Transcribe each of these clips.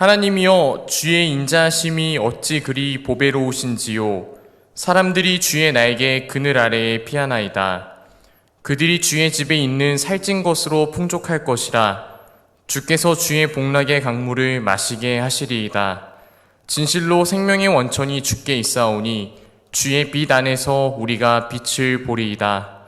하나님이여, 주의 인자하심이 어찌 그리 보배로우신지요. 사람들이 주의 나에게 그늘 아래에 피하나이다. 그들이 주의 집에 있는 살찐 것으로 풍족할 것이라. 주께서 주의 복락의 강물을 마시게 하시리이다. 진실로 생명의 원천이 주께 있사오니 주의 빛 안에서 우리가 빛을 보리이다.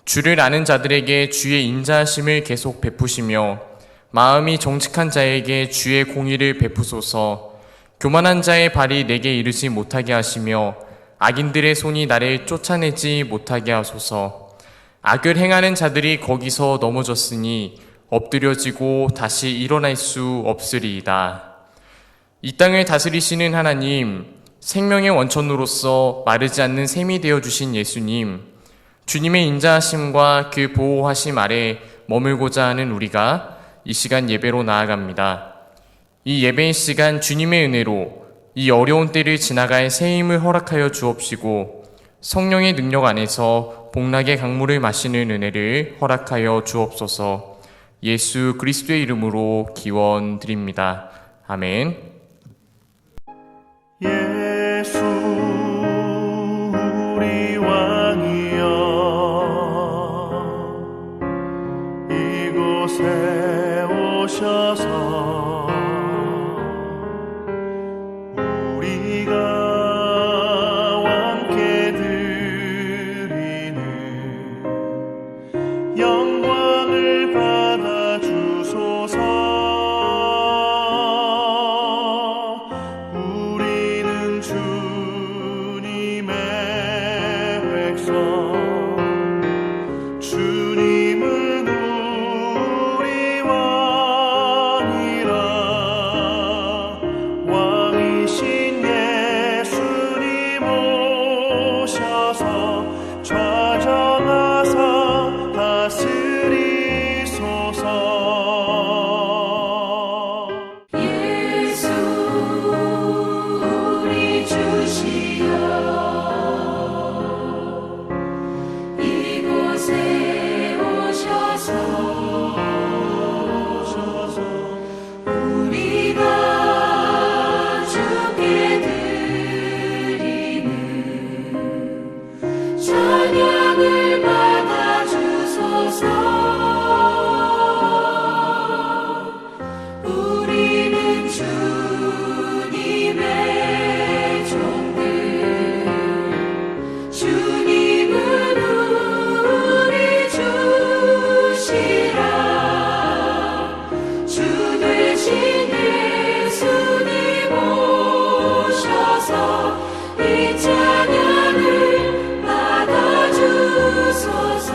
주를 아는 자들에게 주의 인자하심을 계속 베푸시며 마음이 정직한 자에게 주의 공의를 베푸소서. 교만한 자의 발이 내게 이르지 못하게 하시며 악인들의 손이 나를 쫓아내지 못하게 하소서. 악을 행하는 자들이 거기서 넘어졌으니 엎드려지고 다시 일어날 수 없으리이다. 이 땅을 다스리시는 하나님, 생명의 원천으로서 마르지 않는 샘이 되어주신 예수님, 주님의 인자하심과 그 보호하심 아래 머물고자 하는 우리가 이 시간 예배로 나아갑니다. 이 예배의 시간 주님의 은혜로 이 어려운 때를 지나갈 새 힘을 허락하여 주옵시고 성령의 능력 안에서 복락의 강물을 마시는 은혜를 허락하여 주옵소서. 예수 그리스도의 이름으로 기원드립니다. 아멘. 예수 우리 왕이여, 이곳에 오셔서 우리가 함께 드리는 영광을 받아 주소서. 우리는 주님의 백성, 주님은 우리 왕이라. 왕이신 예수님 오셔서 좌정하사 다스리소서. 예수 우리 주시여, 이곳에 오셔서 우리가 주께 드리는 찬양을 받아 주소서. 우리는 주님의 종들, 주님은 우리 주시라. 주 되신 예수님 오셔서 이 찬양을 받아 주소서.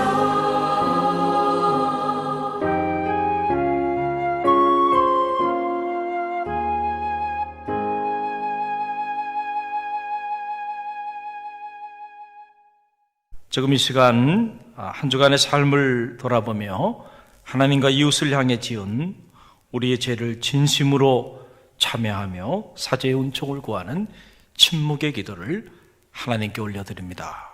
지금 이 시간 한 주간의 삶을 돌아보며 하나님과 이웃을 향해 지은 우리의 죄를 진심으로 참여하며 사죄의 은총을 구하는 침묵의 기도를 하나님께 올려드립니다.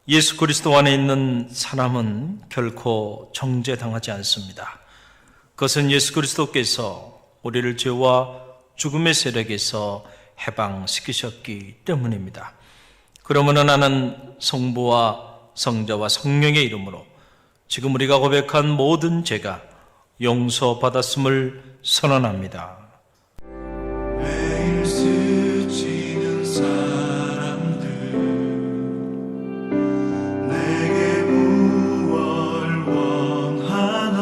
예수 그리스도 안에 있는 사람은 결코 정죄당하지 않습니다. 그것은 예수 그리스도께서 우리를 죄와 죽음의 세력에서 해방시키셨기 때문입니다. 그러므로 나는 성부와 성자와 성령의 이름으로 지금 우리가 고백한 모든 죄가 용서받았음을 선언합니다. 매일 스치는 사람들 내게 무얼 원하나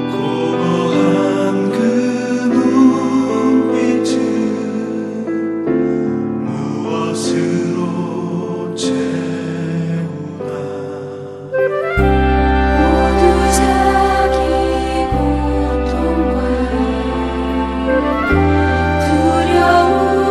공허한 그 눈빛은 무엇으로 채우나 모두 자기 고통과 두려움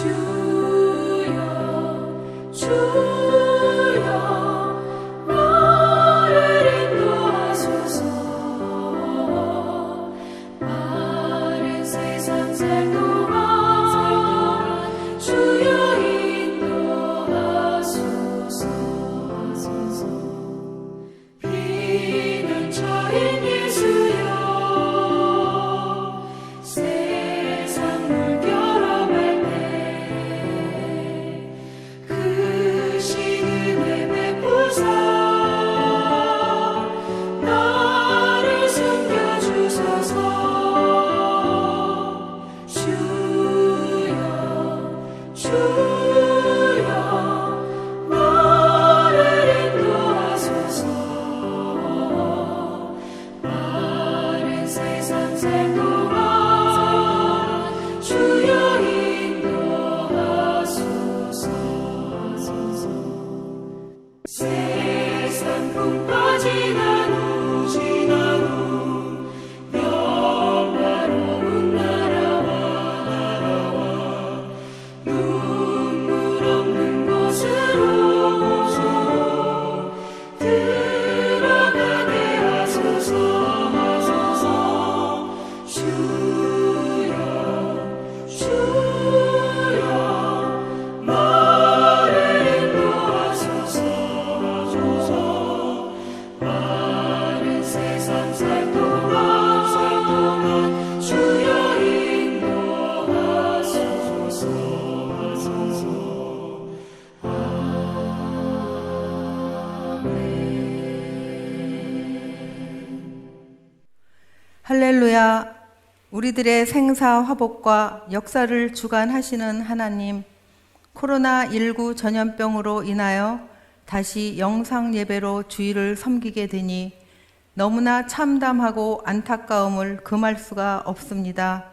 주여 주여 나를 인도하소서. 마른 세상 살 동안 주여 인도하소서. 비는 저인 예수여 세상 물결어갈 때 그 시은혜 베푸사 나를 숨겨주소서. 주여 주여 나를 인도하소서. 마른 세상 살 동안 주여 인도하소서. 세상 풍파 지난 후 영화로운 나라와 눈물 없는 곳으로 들어가게 하소서. 주여 주여 나를 인도하소서. 마른 세상 살 동안 주여 인도하소서. 할렐루야. 우리들의 생사 화복과 역사를 주관하시는 하나님, 코로나19 전염병으로 인하여 다시 영상 예배로 주일을 섬기게 되니 너무나 참담하고 안타까움을 금할 수가 없습니다.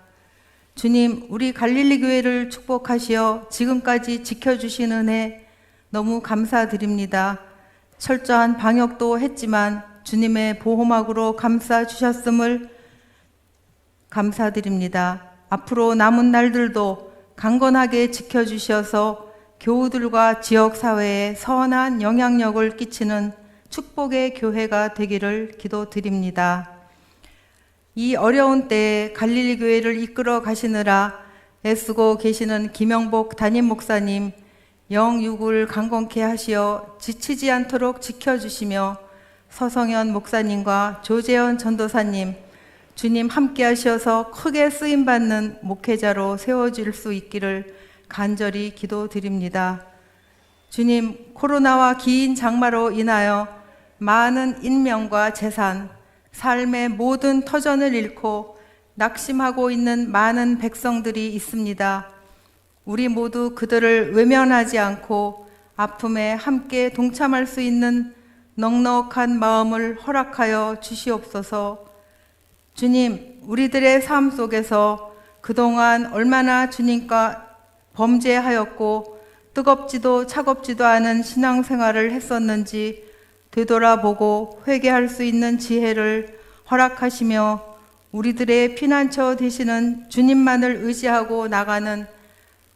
주님, 우리 갈릴리 교회를 축복하시어 지금까지 지켜주신 은혜 너무 감사드립니다. 철저한 방역도 했지만 주님의 보호막으로 감싸 주셨음을 감사드립니다. 앞으로 남은 날들도 강건하게 지켜주셔서 교우들과 지역사회에 선한 영향력을 끼치는 축복의 교회가 되기를 기도드립니다. 이 어려운 때에 갈릴리 교회를 이끌어 가시느라 애쓰고 계시는 김영복 담임 목사님, 영육을 강건케 하시어 지치지 않도록 지켜주시며 서성현 목사님과 조재현 전도사님, 주님 함께 하셔서 크게 쓰임받는 목회자로 세워질 수 있기를 간절히 기도드립니다. 주님, 코로나와 긴 장마로 인하여 많은 인명과 재산, 삶의 모든 터전을 잃고 낙심하고 있는 많은 백성들이 있습니다. 우리 모두 그들을 외면하지 않고 아픔에 함께 동참할 수 있는 넉넉한 마음을 허락하여 주시옵소서. 주님, 우리들의 삶 속에서 그동안 얼마나 주님과 범죄하였고 뜨겁지도 차갑지도 않은 신앙생활을 했었는지 되돌아보고 회개할 수 있는 지혜를 허락하시며 우리들의 피난처 되시는 주님만을 의지하고 나가는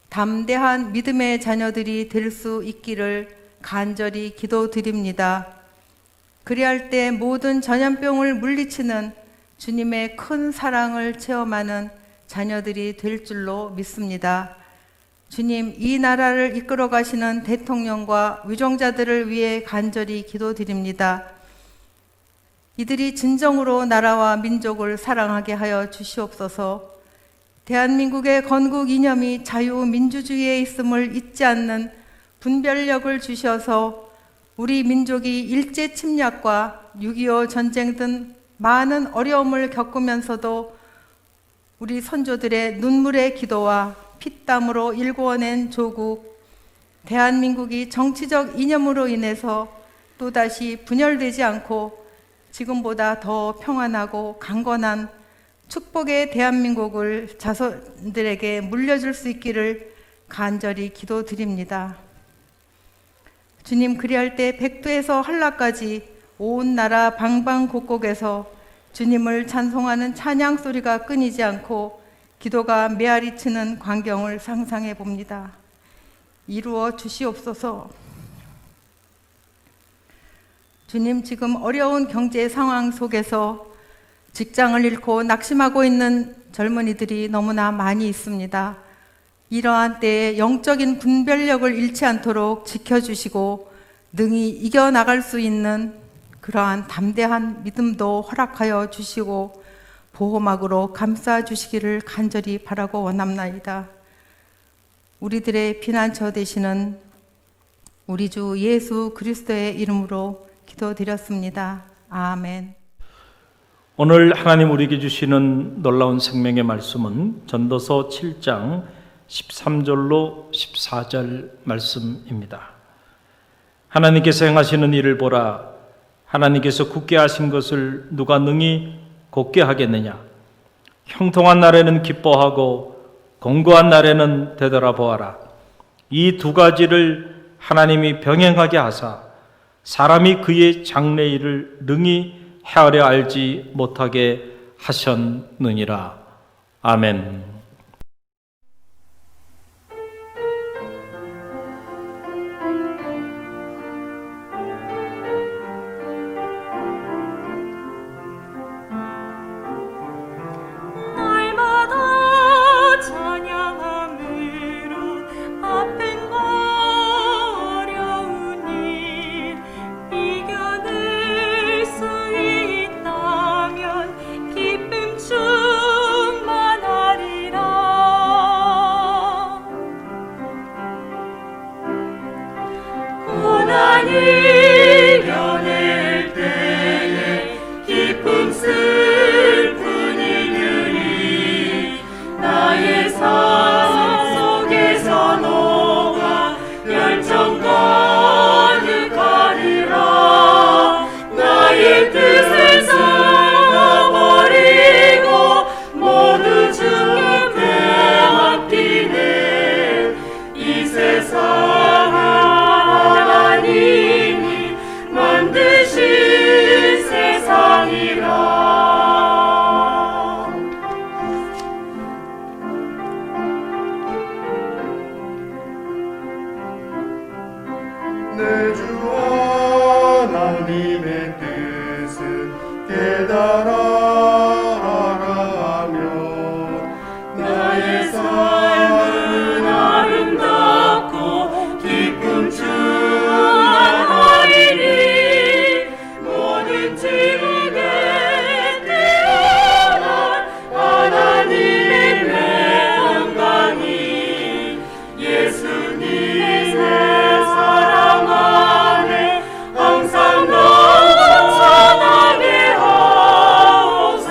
담대한 믿음의 자녀들이 될 수 있기를 간절히 기도드립니다. 그리할 때 모든 전염병을 물리치는 주님의 큰 사랑을 체험하는 자녀들이 될 줄로 믿습니다. 주님, 이 나라를 이끌어 가시는 대통령과 위정자들을 위해 간절히 기도드립니다. 이들이 진정으로 나라와 민족을 사랑하게 하여 주시옵소서. 대한민국의 건국 이념이 자유민주주의에 있음을 잊지 않는 분별력을 주셔서 우리 민족이 일제 침략과 6.25 전쟁 등 많은 어려움을 겪으면서도 우리 선조들의 눈물의 기도와 피땀으로 일구어낸 조국, 대한민국이 정치적 이념으로 인해서 또다시 분열되지 않고 지금보다 더 평안하고 강건한 축복의 대한민국을 자손들에게 물려줄 수 있기를 간절히 기도드립니다. 주님, 그리할 때 백두에서 한라까지 온 나라 방방곡곡에서 주님을 찬송하는 찬양 소리가 끊이지 않고 기도가 메아리치는 광경을 상상해 봅니다. 이루어 주시옵소서. 주님, 지금 어려운 경제 상황 속에서 직장을 잃고 낙심하고 있는 젊은이들이 너무나 많이 있습니다. 이러한 때에 영적인 분별력을 잃지 않도록 지켜주시고 능히 이겨나갈 수 있는 그러한 담대한 믿음도 허락하여 주시고 보호막으로 감싸 주시기를 간절히 바라고 원합나이다. 우리들의 피난처 되시는 우리 주 예수 그리스도의 이름으로 기도드렸습니다. 아멘. 오늘 하나님 우리에게 주시는 놀라운 생명의 말씀은 전도서 7장 13절로 14절 말씀입니다. 하나님께서 행하시는 일을 보라. 하나님께서 굳게 하신 것을 누가 능히 곧게 하겠느냐. 형통한 날에는 기뻐하고 공고한 날에는 되돌아보아라. 이 두 가지를 하나님이 병행하게 하사 사람이 그의 장래일을 능히 헤아려 알지 못하게 하셨느니라. 아멘. 날마다 찬양함으로 아픔과 어려운 일 이겨낼 수 있다면 기쁨 충만하리라. 고난이 이겨낼 때에 기쁨 슬픔이 나의 삶 속에서 녹아 열정 가득하리라. 나의 뜻을 써버리고 모두 주께 맡기네. 이 세상은 하나님이 만드신 세상이라. 내 주 하나님의 뜻은 대단하라며 나의 삶은 아름답고 기쁨 충만하리니 모든 지극에 뛰어난 하나님의 영광이 예수님의 사랑 안에 항상 넘쳐나게 하옵소서.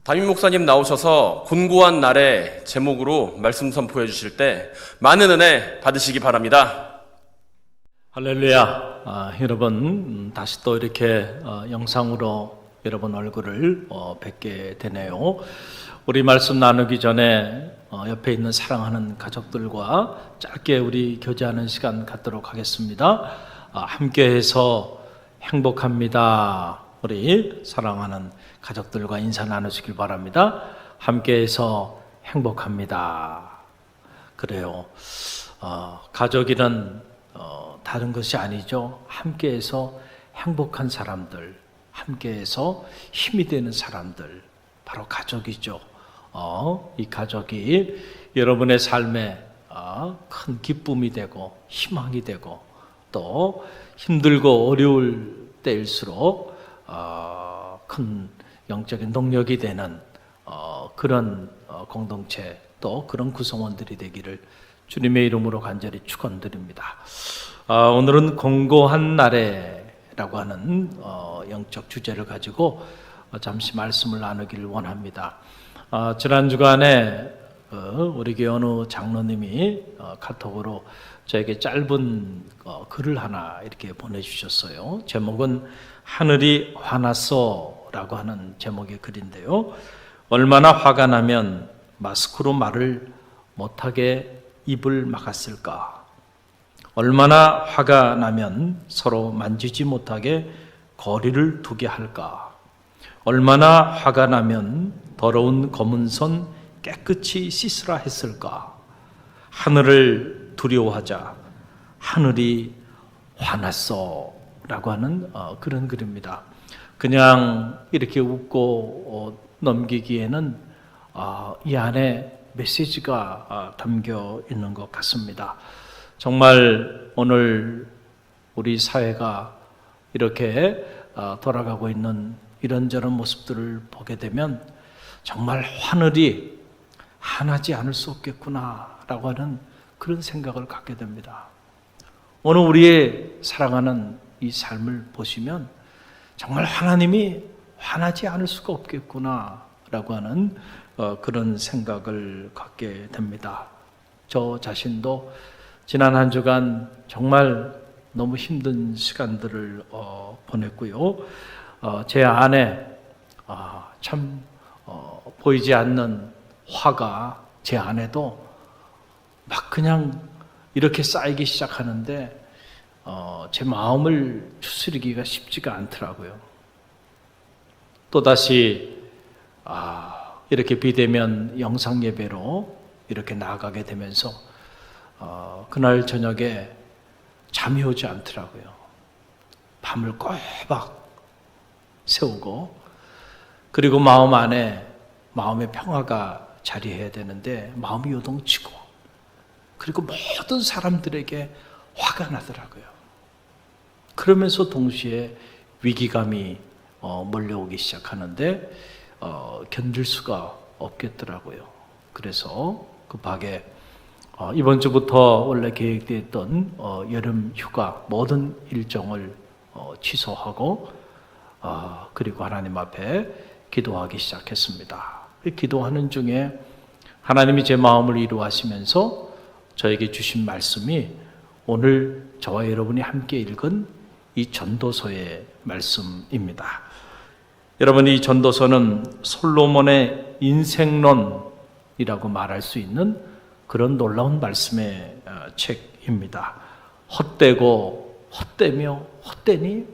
담임 목사님 나오셔서 곤고한 날에 제목으로 말씀 선포해 주실 때 많은 은혜 받으시기 바랍니다. 할렐루야. 여러분 다시 또 이렇게 영상으로 여러분 얼굴을 뵙게 되네요. 우리 말씀 나누기 전에 옆에 있는 사랑하는 가족들과 짧게 우리 교제하는 시간 갖도록 하겠습니다. 함께해서 행복합니다. 우리 사랑하는 가족들과 인사 나누시길 바랍니다. 함께해서 행복합니다. 그래요. 가족이란 다른 것이 아니죠. 함께해서 행복한 사람들, 함께해서 힘이 되는 사람들, 바로 가족이죠. 이 가족이 여러분의 삶에 큰 기쁨이 되고 희망이 되고 또 힘들고 어려울 때일수록 큰 영적인 동력이 되는 그런 공동체 또 그런 구성원들이 되기를 주님의 이름으로 간절히 축원드립니다. 오늘은 공고한 날에라고 하는 영적 주제를 가지고 잠시 말씀을 나누기를 원합니다. 지난 주간에 우리 교회 어느 장로님이 카톡으로 저에게 짧은 글을 하나 이렇게 보내주셨어요. 제목은 하늘이 화났어 라고 하는 제목의 글인데요. 얼마나 화가 나면 마스크로 말을 못하게 입을 막았을까? 얼마나 화가 나면 서로 만지지 못하게 거리를 두게 할까? 얼마나 화가 나면 더러운 검은 손 깨끗이 씻으라 했을까? 하늘을 두려워하자 하늘이 화났어 라고 하는 그런 글입니다. 그냥 이렇게 웃고 넘기기에는 이 안에 메시지가 담겨 있는 것 같습니다. 정말 오늘 우리 사회가 이렇게 돌아가고 있는 이런저런 모습들을 보게 되면 정말 하늘이 한하지 않을 수 없겠구나라고 하는 그런 생각을 갖게 됩니다. 오늘 우리의 살아가는 이 삶을 보시면 정말 하나님이 화나지 않을 수가 없겠구나라고 하는 그런 생각을 갖게 됩니다. 저 자신도 지난 한 주간 정말 너무 힘든 시간들을 보냈고요. 제 안에 참 보이지 않는 화가 제 안에도 막 그냥 이렇게 쌓이기 시작하는데 제 마음을 추스리기가 쉽지가 않더라고요. 또다시 이렇게 비대면 영상 예배로 이렇게 나아가게 되면서 그날 저녁에 잠이 오지 않더라고요. 밤을 꼬박 세우고 그리고 마음 안에 마음의 평화가 자리해야 되는데 마음이 요동치고 그리고 모든 사람들에게 화가 나더라고요. 그러면서 동시에 위기감이 몰려오기 시작하는데 견딜 수가 없겠더라고요. 그래서 급하게 이번 주부터 원래 계획되어 있던 여름 휴가 모든 일정을 취소하고 그리고 하나님 앞에 기도하기 시작했습니다. 기도하는 중에 하나님이 제 마음을 이루하시면서 저에게 주신 말씀이 오늘 저와 여러분이 함께 읽은 이 전도서의 말씀입니다. 여러분, 이 전도서는 솔로몬의 인생론이라고 말할 수 있는 그런 놀라운 말씀의 책입니다. 헛되고 헛되며 헛되니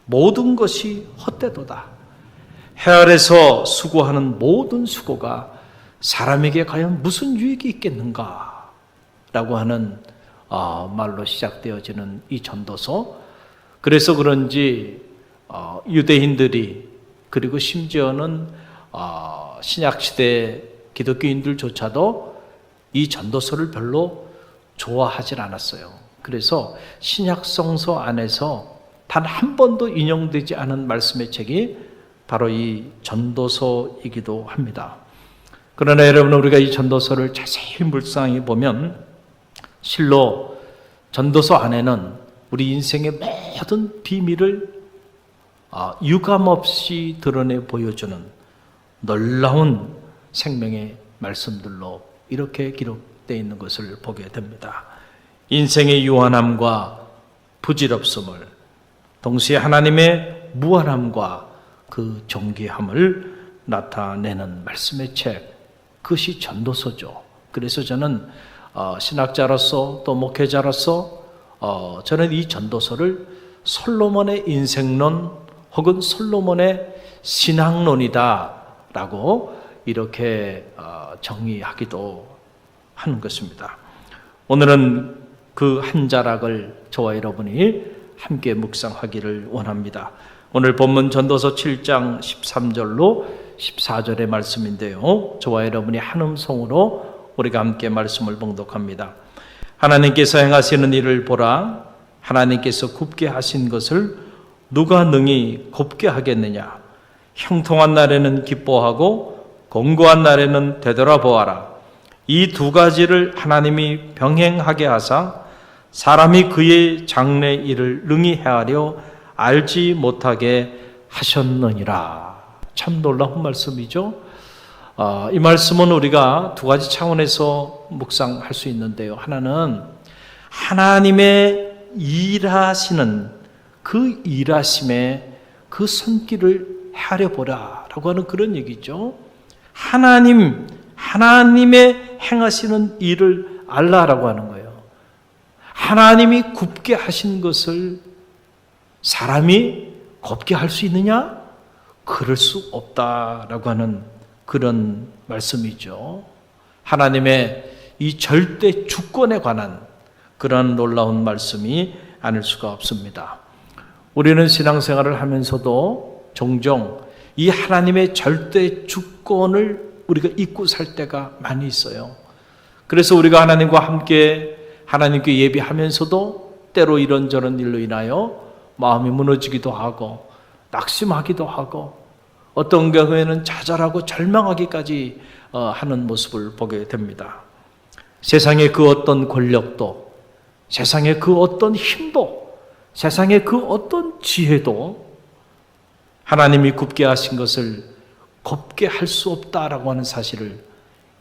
모든 것이 헛되도다. 해 아래서 수고하는 모든 수고가 사람에게 과연 무슨 유익이 있겠는가? 라고 하는 말로 시작되어지는 이 전도서. 그래서 그런지 유대인들이 그리고 심지어는 신약시대 기독교인들조차도 이 전도서를 별로 좋아하진 않았어요. 그래서 신약성서 안에서 단 한 번도 인용되지 않은 말씀의 책이 바로 이 전도서이기도 합니다. 그러나 여러분, 우리가 이 전도서를 자세히 묵상해 보면 실로 전도서 안에는 우리 인생의 모든 비밀을 유감없이 드러내 보여주는 놀라운 생명의 말씀들로 이렇게 기록되어 있는 것을 보게 됩니다. 인생의 유한함과 부질없음을, 동시에 하나님의 무한함과 그 존귀함을 나타내는 말씀의 책, 그것이 전도서죠. 그래서 저는 신학자로서 또 목회자로서 저는 이 전도서를 솔로몬의 인생론 혹은 솔로몬의 신학론이다 라고 이렇게 정의하기도 하는 것입니다. 오늘은 그 한 자락을 저와 여러분이 함께 묵상하기를 원합니다. 오늘 본문 전도서 7장 13절로 14절의 말씀인데요, 저와 여러분이 한 음성으로 우리가 함께 말씀을 봉독합니다. 하나님께서 행하시는 일을 보라. 하나님께서 굽게 하신 것을 누가 능히 곱게 하겠느냐. 형통한 날에는 기뻐하고 공고한 날에는 되돌아보아라. 이 두 가지를 하나님이 병행하게 하사 사람이 그의 장래 일을 능히 헤아려 알지 못하게 하셨느니라. 참 놀라운 말씀이죠. 이 말씀은 우리가 두 가지 차원에서 묵상할 수 있는데요. 하나는 하나님의 일하시는 그 일하심의 그 손길을 헤아려 보라 라고 하는 그런 얘기죠. 하나님의 행하시는 일을 알라라고 하는 거예요. 하나님이 굽게 하신 것을 사람이 곱게 할 수 있느냐? 그럴 수 없다라고 하는 그런 말씀이죠. 하나님의 이 절대 주권에 관한 그런 놀라운 말씀이 아닐 수가 없습니다. 우리는 신앙생활을 하면서도 종종 이 하나님의 절대 주권을 우리가 잊고 살 때가 많이 있어요. 그래서 우리가 하나님과 함께 하나님께 예배하면서도 때로 이런저런 일로 인하여 마음이 무너지기도 하고 낙심하기도 하고 어떤 경우에는 좌절하고 절망하기까지 하는 모습을 보게 됩니다. 세상의 그 어떤 권력도, 세상의 그 어떤 힘도, 세상의 그 어떤 지혜도 하나님이 굽게 하신 것을 곱게 할 수 없다라고 하는 사실을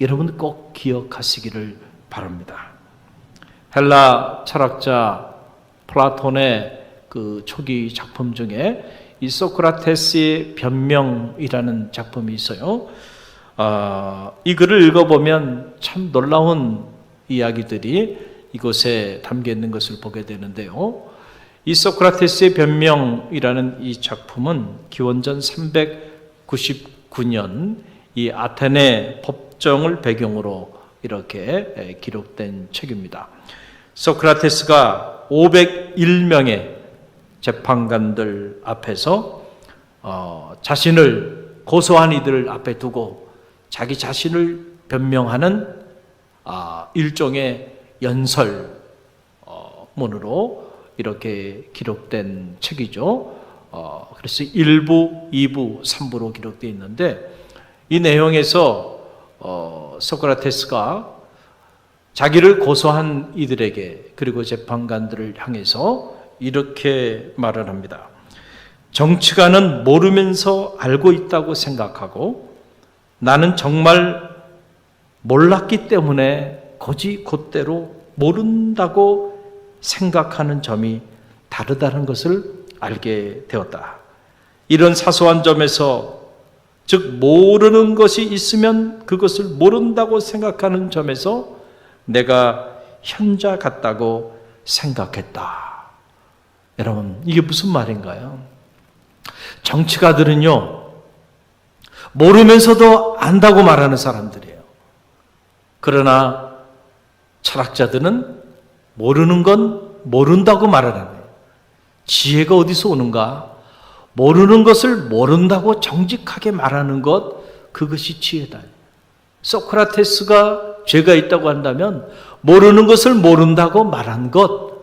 여러분 꼭 기억하시기를 바랍니다. 헬라 철학자 플라톤의 그 초기 작품 중에 이 소크라테스의 변명이라는 작품이 있어요. 이 글을 읽어보면 참 놀라운 이야기들이 이곳에 담겨 있는 것을 보게 되는데요. 이 소크라테스의 변명이라는 이 작품은 기원전 399년 이 아테네 법정을 배경으로 이렇게 기록된 책입니다. 소크라테스가 501명의 재판관들 앞에서 자신을 고소한 이들을 앞에 두고 자기 자신을 변명하는 일종의 연설문으로 이렇게 기록된 책이죠. 그래서 1부, 2부, 3부로 기록되어 있는데 이 내용에서 소크라테스가 자기를 고소한 이들에게 그리고 재판관들을 향해서 이렇게 말을 합니다. 정치가는 모르면서 알고 있다고 생각하고 나는 정말 몰랐기 때문에 곧대로 모른다고 생각하는 점이 다르다는 것을 알게 되었다. 이런 사소한 점에서 즉 모르는 것이 있으면 그것을 모른다고 생각하는 점에서 내가 현자 같다고 생각했다. 여러분, 이게 무슨 말인가요? 정치가들은요, 모르면서도 안다고 말하는 사람들이에요. 그러나 철학자들은 모르는 건 모른다고 말을 하네요. 지혜가 어디서 오는가? 모르는 것을 모른다고 정직하게 말하는 것, 그것이 지혜다. 소크라테스가 죄가 있다고 한다면 모르는 것을 모른다고 말한 것,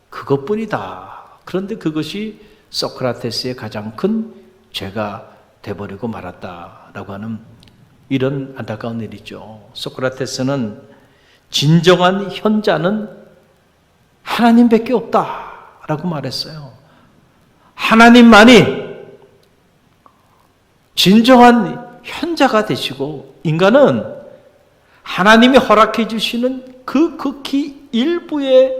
그것뿐이다. 그런데 그것이 소크라테스의 가장 큰 죄가 돼버리고 말았다라고 하는 이런 안타까운 일이죠. 소크라테스는 진정한 현자는 하나님밖에 없다라고 말했어요. 하나님만이 진정한 현자가 되시고 인간은 하나님이 허락해 주시는 그 극히 일부의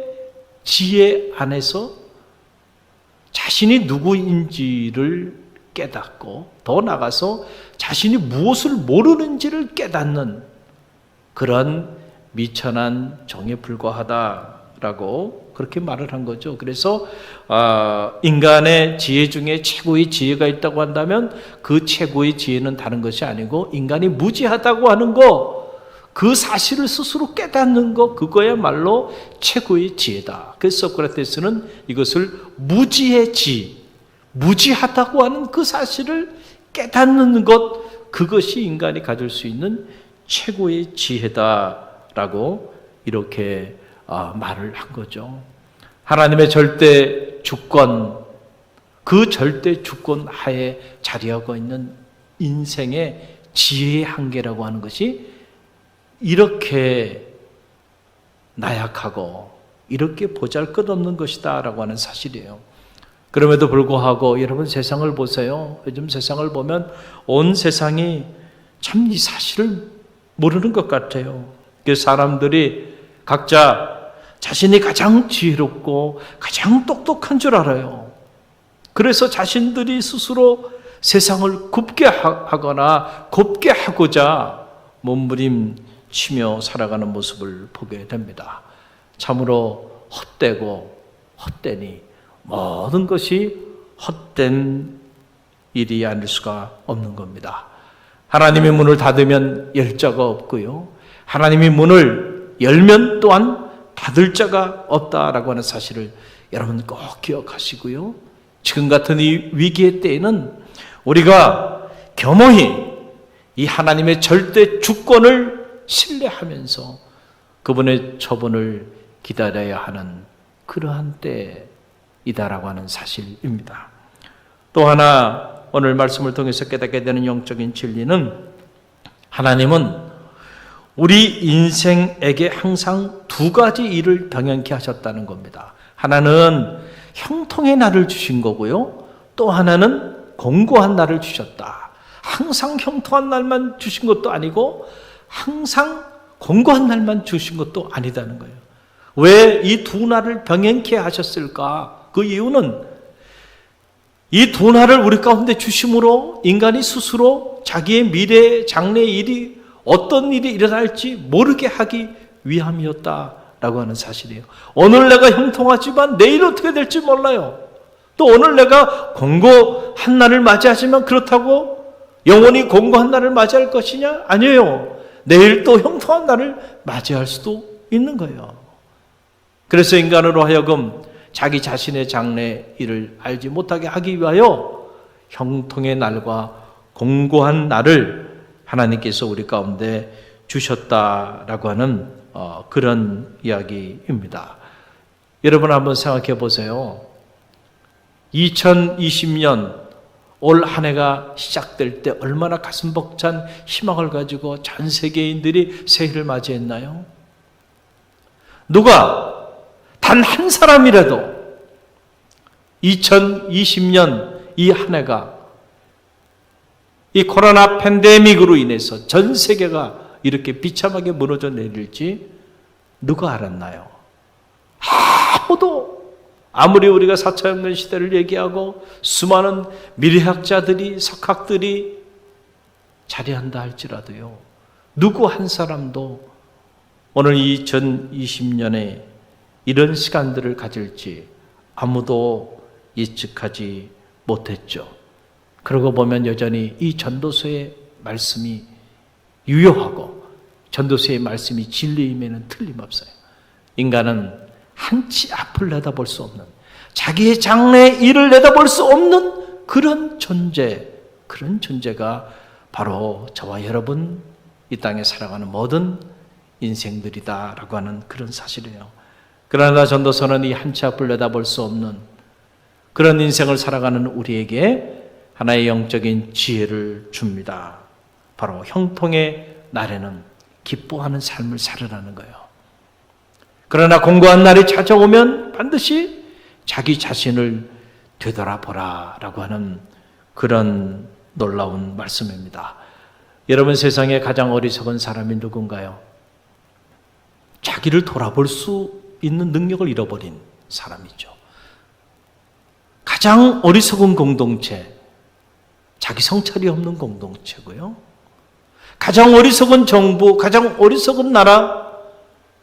지혜 안에서 자신이 누구인지를 깨닫고 더 나아가서 자신이 무엇을 모르는지를 깨닫는 그런 미천한 종에 불과하다라고 그렇게 말을 한 거죠. 그래서 인간의 지혜 중에 최고의 지혜가 있다고 한다면 그 최고의 지혜는 다른 것이 아니고 인간이 무지하다고 하는 거, 그 사실을 스스로 깨닫는 것, 그거야말로 최고의 지혜다. 그래서 소크라테스는 이것을 무지의 지, 무지하다고 하는 그 사실을 깨닫는 것, 그것이 인간이 가질 수 있는 최고의 지혜다라고 이렇게 말을 한 거죠. 하나님의 절대 주권, 그 절대 주권 하에 자리하고 있는 인생의 지혜의 한계라고 하는 것이 이렇게 나약하고 이렇게 보잘것없는 것이다 라고 하는 사실이에요. 그럼에도 불구하고 여러분 세상을 보세요. 요즘 세상을 보면 온 세상이 참 이 사실을 모르는 것 같아요. 그 사람들이 각자 자신이 가장 지혜롭고 가장 똑똑한 줄 알아요. 그래서 자신들이 스스로 세상을 굽게 하거나 곱게 하고자 몸부림치며 살아가는 모습을 보게 됩니다. 참으로 헛되고 헛되니 모든 것이 헛된 일이 아닐 수가 없는 겁니다. 하나님의 문을 닫으면 열 자가 없고요, 하나님의 문을 열면 또한 닫을 자가 없다라고 하는 사실을 여러분 꼭 기억하시고요, 지금 같은 이 위기의 때에는 우리가 겸허히 이 하나님의 절대 주권을 신뢰하면서 그분의 처분을 기다려야 하는 그러한 때이다라고 하는 사실입니다. 또 하나 오늘 말씀을 통해서 깨닫게 되는 영적인 진리는, 하나님은 우리 인생에게 항상 두 가지 일을 병행케 하셨다는 겁니다. 하나는 형통의 날을 주신 거고요, 또 하나는 공고한 날을 주셨다. 항상 형통한 날만 주신 것도 아니고 항상 공고한 날만 주신 것도 아니다는 거예요. 왜 이 두 날을 병행케 하셨을까? 그 이유는 이 두 날을 우리 가운데 주심으로 인간이 스스로 자기의 미래 장래의 일이 어떤 일이 일어날지 모르게 하기 위함이었다라고 하는 사실이에요. 오늘 내가 형통하지만 내일 어떻게 될지 몰라요. 또 오늘 내가 공고한 날을 맞이하지만 그렇다고 영원히 공고한 날을 맞이할 것이냐? 아니에요. 내일 또 형통한 날을 맞이할 수도 있는 거예요. 그래서 인간으로 하여금 자기 자신의 장래 일을 알지 못하게 하기 위하여 형통의 날과 공고한 날을 하나님께서 우리 가운데 주셨다라고 하는 그런 이야기입니다. 여러분 한번 생각해 보세요. 2020년 올 한 해가 시작될 때 얼마나 가슴 벅찬 희망을 가지고 전 세계인들이 새해를 맞이했나요? 누가 단 한 사람이라도 2020년 이 한 해가 이 코로나 팬데믹으로 인해서 전 세계가 이렇게 비참하게 무너져 내릴지 누가 알았나요? 아무도. 아무리 우리가 4차 혁명 시대를 얘기하고 수많은 미래학자들이, 석학들이 자리한다 할지라도요, 누구 한 사람도 오늘 2020년에 이런 시간들을 가질지 아무도 예측하지 못했죠. 그러고 보면 여전히 이 전도서의 말씀이 유효하고 전도서의 말씀이 진리임에는 틀림없어요. 인간은 한치 앞을 내다볼 수 없는, 자기의 장래의 일을 내다볼 수 없는 그런 존재가 바로 저와 여러분 이 땅에 살아가는 모든 인생들이다라고 하는 그런 사실이에요. 그러나 전도서는 이 한치 앞을 내다볼 수 없는 그런 인생을 살아가는 우리에게 하나의 영적인 지혜를 줍니다. 바로 형통의 날에는 기뻐하는 삶을 살으라는 거예요. 그러나 공고한 날이 찾아오면 반드시 자기 자신을 되돌아보라 라고 하는 그런 놀라운 말씀입니다. 여러분, 세상에 가장 어리석은 사람이 누군가요? 자기를 돌아볼 수 있는 능력을 잃어버린 사람이죠. 가장 어리석은 공동체, 자기 성찰이 없는 공동체고요. 가장 어리석은 정부, 가장 어리석은 나라,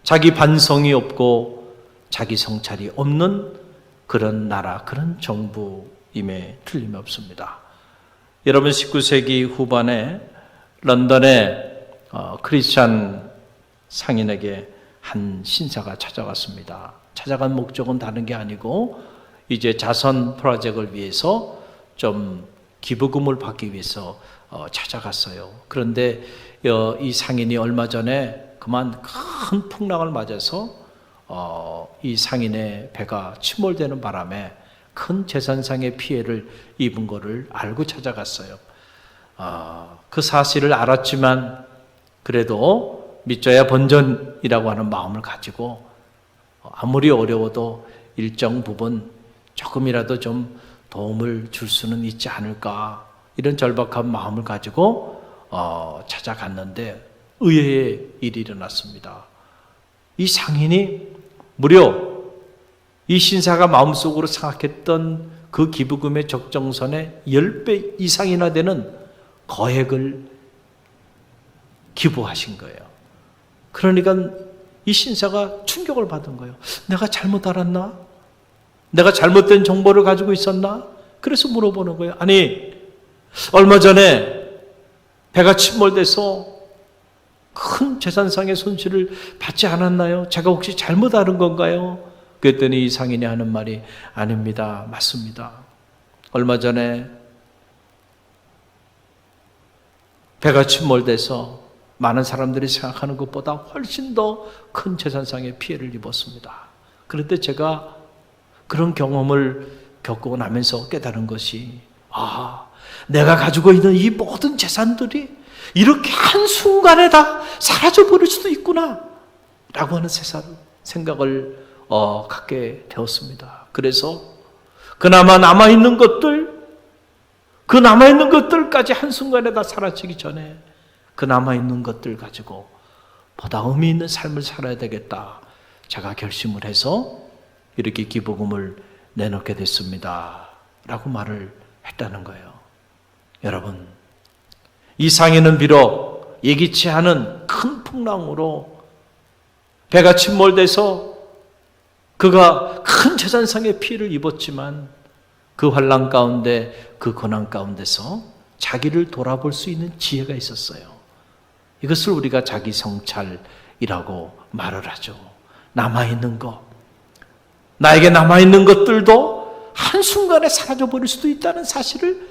자기 반성이 없고 자기 성찰이 없는 그런 나라, 그런 정부임에 틀림없습니다. 여러분, 19세기 후반에 런던의 크리스찬 상인에게 한 신사가 찾아왔습니다. 찾아간 목적은 다른 게 아니고 이제 자선 프로젝트를 위해서 좀 기부금을 받기 위해서 찾아갔어요. 그런데 이 상인이 얼마 전에 그만 큰 풍랑을 맞아서 이 상인의 배가 침몰되는 바람에 큰 재산상의 피해를 입은 것을 알고 찾아갔어요. 그 사실을 알았지만 그래도 믿져야 본전이라고 하는 마음을 가지고 아무리 어려워도 일정 부분 조금이라도 좀 도움을 줄 수는 있지 않을까, 이런 절박한 마음을 가지고 찾아갔는데 의외의 일이 일어났습니다. 이 상인이 무려 이 신사가 마음속으로 생각했던 그 기부금의 적정선의 10배 이상이나 되는 거액을 기부하신 거예요. 그러니까 이 신사가 충격을 받은 거예요. 내가 잘못 알았나? 내가 잘못된 정보를 가지고 있었나? 그래서 물어보는 거예요. 아니, 얼마 전에 배가 침몰돼서 큰 재산상의 손실을 받지 않았나요? 제가 혹시 잘못 알은 건가요? 그랬더니 이 상인이 하는 말이 아닙니다. 맞습니다. 얼마 전에 배가 침몰돼서 많은 사람들이 생각하는 것보다 훨씬 더 큰 재산상의 피해를 입었습니다. 그런데 제가 그런 경험을 겪고 나면서 깨달은 것이 내가 가지고 있는 이 모든 재산들이 이렇게 한순간에 다 사라져버릴 수도 있구나 라고 하는 생각을 갖게 되었습니다. 그래서 그나마 남아있는 것들까지 한순간에 다 사라지기 전에 그 남아있는 것들 가지고 보다 의미 있는 삶을 살아야 되겠다. 제가 결심을 해서 이렇게 기부금을 내놓게 됐습니다. 라고 말을 했다는 거예요. 여러분, 이 상인은 비록 예기치 않은 큰 풍랑으로 배가 침몰돼서 그가 큰 재산상의 피해를 입었지만 그 환난 가운데, 그 고난 가운데서 자기를 돌아볼 수 있는 지혜가 있었어요. 이것을 우리가 자기 성찰이라고 말을 하죠. 남아있는 것, 나에게 남아있는 것들도 한순간에 사라져버릴 수도 있다는 사실을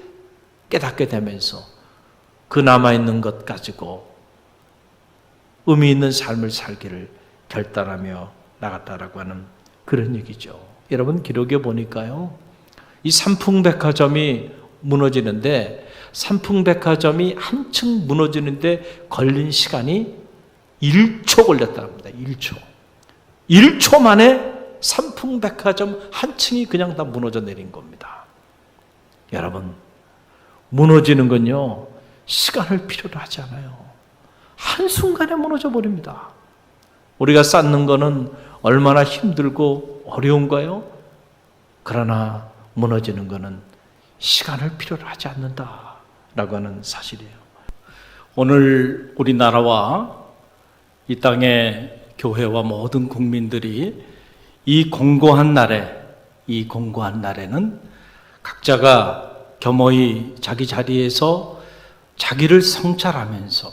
깨닫게 되면서 그 남아있는 것 가지고 의미 있는 삶을 살기를 결단하며 나갔다라고 하는 그런 얘기죠. 여러분, 기록에 보니까요, 이 삼풍백화점이 무너지는데, 삼풍백화점이 한층 무너지는데 걸린 시간이 1초 걸렸다고 합니다. 1초 만에 삼풍백화점 한 층이 그냥 다 무너져 내린 겁니다. 여러분, 무너지는 건요, 시간을 필요로 하지 않아요. 한순간에 무너져 버립니다. 우리가 쌓는 거는 얼마나 힘들고 어려운가요? 그러나 무너지는 거는 시간을 필요로 하지 않는다라고 하는 사실이에요. 오늘 우리나라와 이 땅의 교회와 모든 국민들이 이 공고한 날에는 각자가 겸허히 자기 자리에서 자기를 성찰하면서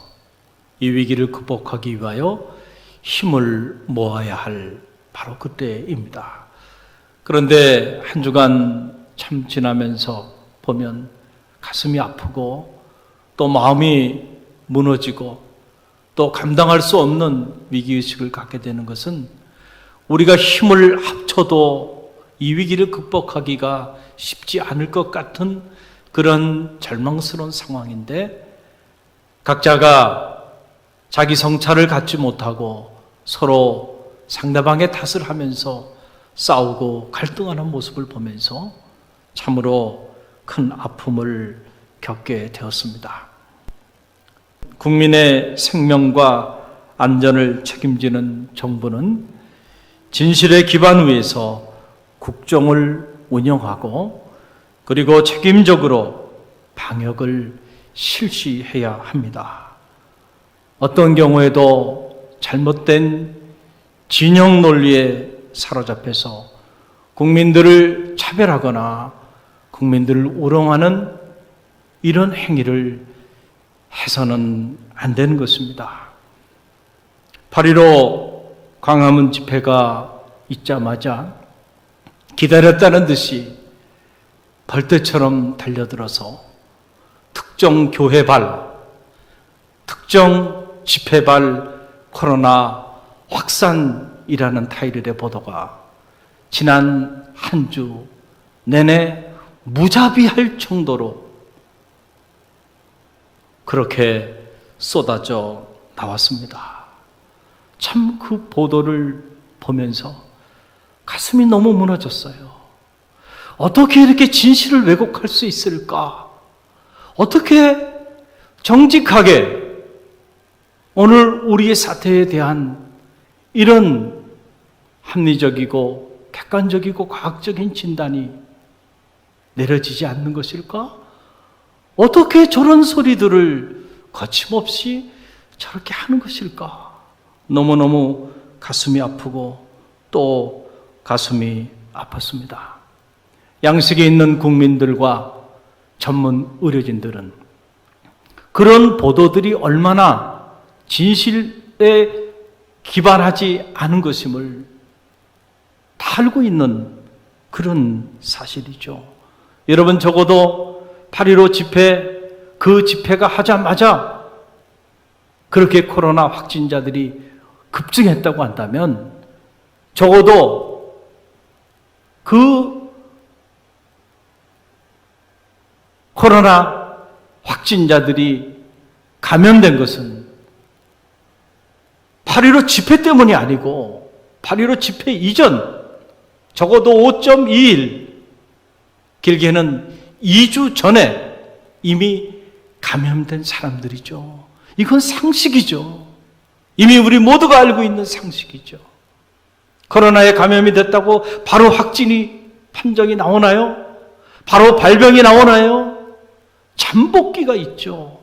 이 위기를 극복하기 위하여 힘을 모아야 할 바로 그때입니다. 그런데 한 주간 참 지나면서 보면 가슴이 아프고 또 마음이 무너지고 또 감당할 수 없는 위기의식을 갖게 되는 것은 우리가 힘을 합쳐도 이 위기를 극복하기가 쉽지 않을 것 같은 그런 절망스러운 상황인데, 각자가 자기 성찰을 갖지 못하고 서로 상대방의 탓을 하면서 싸우고 갈등하는 모습을 보면서 참으로 큰 아픔을 겪게 되었습니다. 국민의 생명과 안전을 책임지는 정부는 진실의 기반 위에서 국정을 운영하고 그리고 책임적으로 방역을 실시해야 합니다. 어떤 경우에도 잘못된 진영 논리에 사로잡혀서 국민들을 차별하거나 국민들을 우롱하는 이런 행위를 해서는 안 되는 것입니다. 8.15 광화문 집회가 있자마자 기다렸다는 듯이 벌떼처럼 달려들어서 특정 교회발, 특정 집회발 코로나 확산이라는 타이틀의 보도가 지난 한 주 내내 무자비할 정도로 그렇게 쏟아져 나왔습니다. 참 그 보도를 보면서 가슴이 너무 무너졌어요. 어떻게 이렇게 진실을 왜곡할 수 있을까? 어떻게 정직하게 오늘 우리의 사태에 대한 이런 합리적이고 객관적이고 과학적인 진단이 내려지지 않는 것일까? 어떻게 저런 소리들을 거침없이 저렇게 하는 것일까? 너무너무 가슴이 아프고 또 가슴이 아팠습니다. 양식에 있는 국민들과 전문 의료진들은 그런 보도들이 얼마나 진실에 기반하지 않은 것임을 다 알고 있는 그런 사실이죠. 여러분, 적어도 8.15 집회, 그 집회가 하자마자 그렇게 코로나 확진자들이 급증했다고 한다면 적어도 그 코로나 확진자들이 감염된 것은 8.15 집회 때문이 아니고 8.15 집회 이전 적어도 5.2일, 길게는 2주 전에 이미 감염된 사람들이죠. 이건 상식이죠. 이미 우리 모두가 알고 있는 상식이죠. 코로나에 감염이 됐다고 바로 확진이 판정이 나오나요? 바로 발병이 나오나요? 잠복기가 있죠.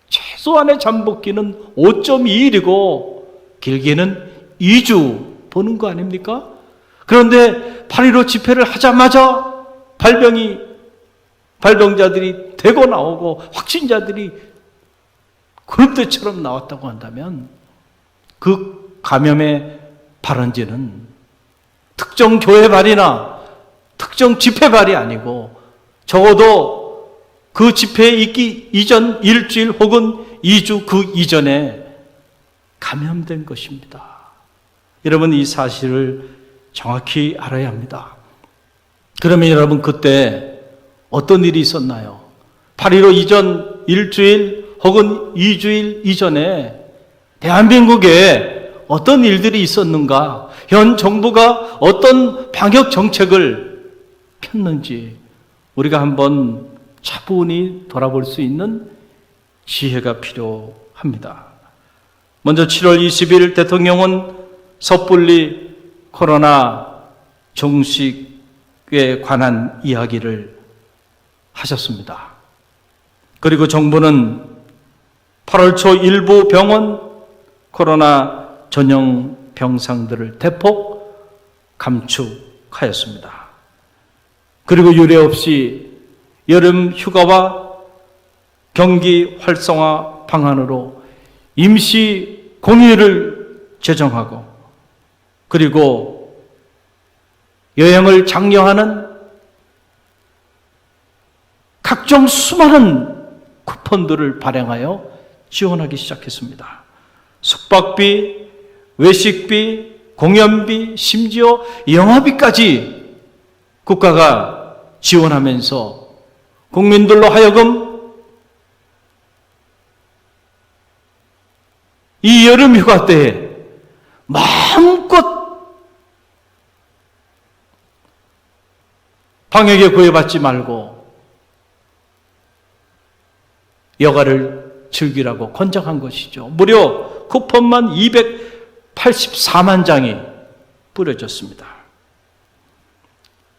최소한의 잠복기는 5.2일이고 길게는 2주 보는 거 아닙니까? 그런데 8.15 집회를 하자마자 발병자들이 대거 나오고 확진자들이 그룹대처럼 나왔다고 한다면 그 감염의 발원지는 특정 교회발이나 특정 집회발이 아니고 적어도 그 집회에 있기 이전 일주일 혹은 2주 그 이전에 감염된 것입니다. 여러분, 이 사실을 정확히 알아야 합니다. 그러면 여러분, 그때 어떤 일이 있었나요? 8.15 이전 일주일 혹은 2주일 이전에 대한민국에 어떤 일들이 있었는가? 현 정부가 어떤 방역 정책을 폈는지 우리가 한번 차분히 돌아볼 수 있는 지혜가 필요합니다. 먼저 7월 20일 대통령은 섣불리 코로나 종식에 관한 이야기를 하셨습니다. 그리고 정부는 8월 초 일부 병원 코로나 전용 병상들을 대폭 감축하였습니다. 그리고 유례 없이 여름 휴가와 경기 활성화 방안으로 임시 공휴일을 제정하고 그리고 여행을 장려하는 각종 수많은 쿠폰들을 발행하여 지원하기 시작했습니다. 숙박비, 외식비, 공연비, 심지어 영화비까지 국가가 지원하면서 국민들로 하여금 이 여름 휴가 때에 마음껏 방역에 구애받지 말고 여가를 즐기라고 권장한 것이죠. 무려 쿠폰만 284만 장이 뿌려졌습니다.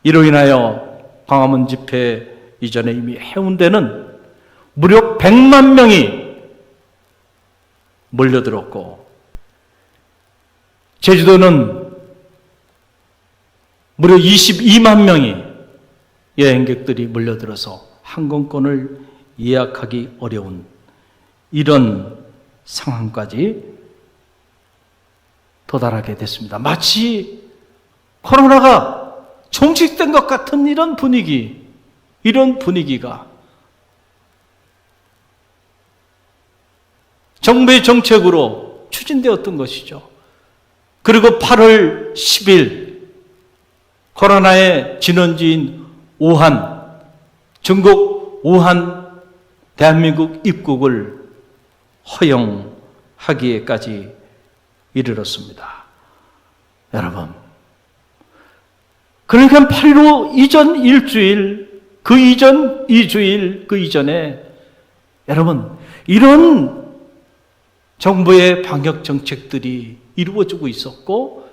이로 인하여 광화문 집회 이전에 이미 해운대는 무려 100만 명이 몰려들었고 제주도는 무려 22만 명이 여행객들이 몰려들어서 항공권을 예약하기 어려운 이런 상황까지 도달하게 됐습니다. 마치 코로나가 종식된 것 같은 이런 분위기가 정부의 정책으로 추진되었던 것이죠. 그리고 8월 10일 코로나의 진원지인 우한, 중국 우한 대한민국 입국을 허용하기에까지 이르렀습니다. 여러분, 그러니까 8.15 이전 일주일, 그 이전 2주일, 그 이전에 여러분, 이런 정부의 방역 정책들이 이루어지고 있었고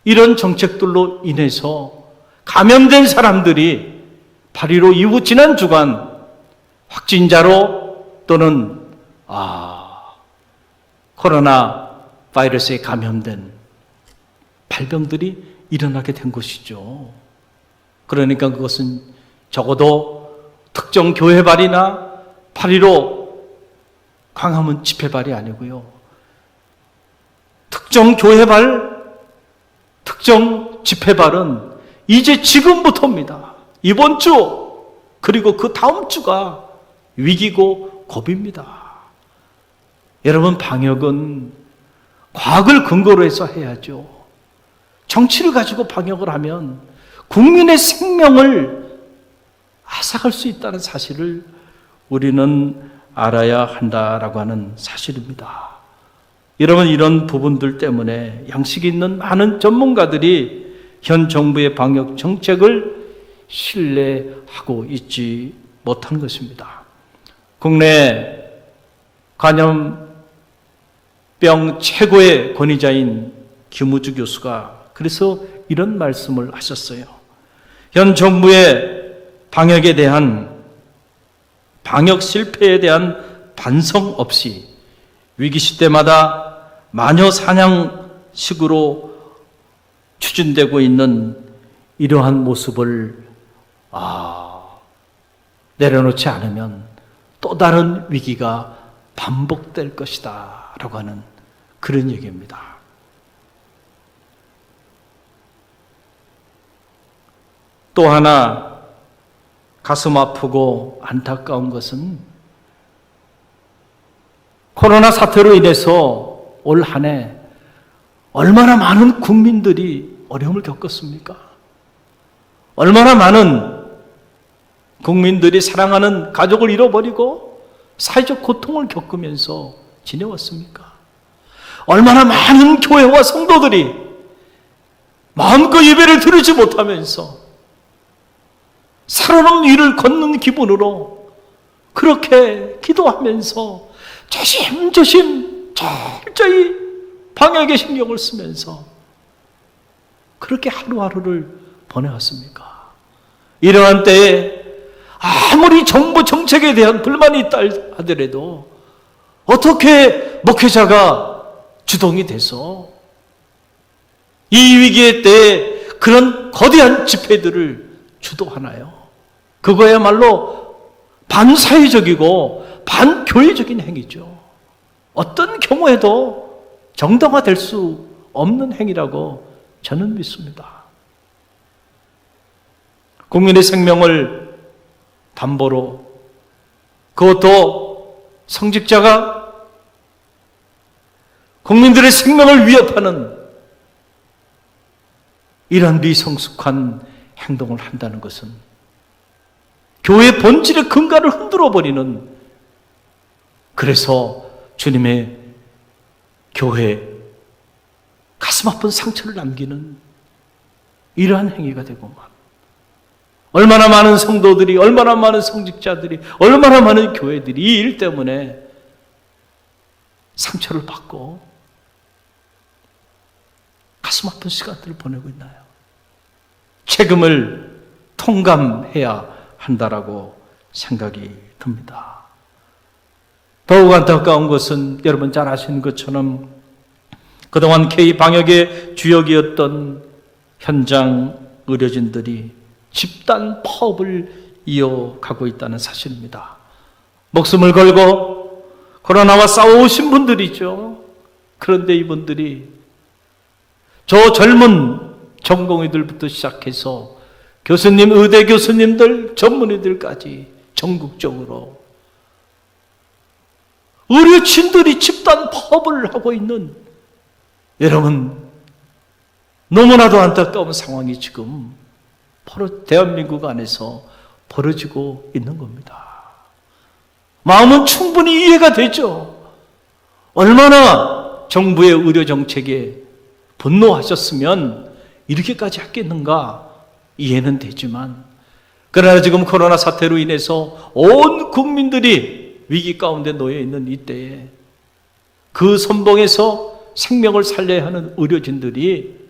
이런 정책들로 인해서 감염된 사람들이 8.15 이후 지난 주간 확진자로 또는 코로나 바이러스에 감염된 발병들이 일어나게 된 것이죠. 그러니까 그것은 적어도 특정 교회발이나 8.15 광화문 집회발이 아니고요. 특정 교회발, 특정 집회발은 이제 지금부터입니다. 이번 주 그리고 그 다음 주가 위기고 고비입니다. 여러분, 방역은 과학을 근거로 해서 해야죠. 정치를 가지고 방역을 하면 국민의 생명을 앗아갈 수 있다는 사실을 우리는 알아야 한다라고 하는 사실입니다. 여러분, 이런 부분들 때문에 양식 있는 많은 전문가들이 현 정부의 방역 정책을 신뢰하고 있지 못한 것입니다. 국내 감염병 최고의 권위자인 김우주 교수가 그래서 이런 말씀을 하셨어요. 현 정부의 방역에 대한 방역 실패에 대한 반성 없이 위기 시대마다 마녀 사냥식으로 추진되고 있는 이러한 모습을 내려놓지 않으면 또 다른 위기가 반복될 것이다 라고 하는 그런 얘기입니다. 또 하나 가슴 아프고 안타까운 것은 코로나 사태로 인해서 올 한 해 얼마나 많은 국민들이 어려움을 겪었습니까? 얼마나 많은 국민들이 사랑하는 가족을 잃어버리고 사회적 고통을 겪으면서 지내왔습니까? 얼마나 많은 교회와 성도들이 마음껏 예배를 드리지 못하면서 살아남는 일을 걷는 기분으로 그렇게 기도하면서 조심조심 철저히 방역에 신경을 쓰면서 그렇게 하루하루를 보내왔습니까? 이러한 때에 아무리 정부 정책에 대한 불만이 있다 하더라도 어떻게 목회자가 주동이 돼서 이 위기의 때에 그런 거대한 집회들을 주도하나요? 그거야말로 반사회적이고 반교회적인 행위죠. 어떤 경우에도 정당화될 수 없는 행위라고 저는 믿습니다. 국민의 생명을 담보로, 그것도 성직자가 국민들의 생명을 위협하는 이런 미성숙한 행동을 한다는 것은 교회의 본질의 근간을 흔들어버리는, 그래서 주님의 교회에 가슴 아픈 상처를 남기는 이러한 행위가 되고만, 얼마나 많은 성도들이, 얼마나 많은 성직자들이, 얼마나 많은 교회들이 이 일 때문에 상처를 받고 가슴 아픈 시간들을 보내고 있나요? 책임을 통감해야 한다라고 생각이 듭니다. 더욱 안타까운 것은 여러분 잘 아시는 것처럼 그동안 K방역의 주역이었던 현장 의료진들이 집단 파업을 이어가고 있다는 사실입니다. 목숨을 걸고 코로나와 싸워오신 분들이죠. 그런데 이분들이 저 젊은 전공의들부터 시작해서 교수님, 의대 교수님들, 전문의들까지 전국적으로 의료진들이 집단 파업을 하고 있는, 여러분 너무나도 안타까운 상황이 지금 바로 대한민국 안에서 벌어지고 있는 겁니다. 마음은 충분히 이해가 되죠. 얼마나 정부의 의료 정책에 분노하셨으면 이렇게까지 했겠는가 이해는 되지만, 그러나 지금 코로나 사태로 인해서 온 국민들이 위기 가운데 놓여 있는 이때에 그 선봉에서 생명을 살려야 하는 의료진들이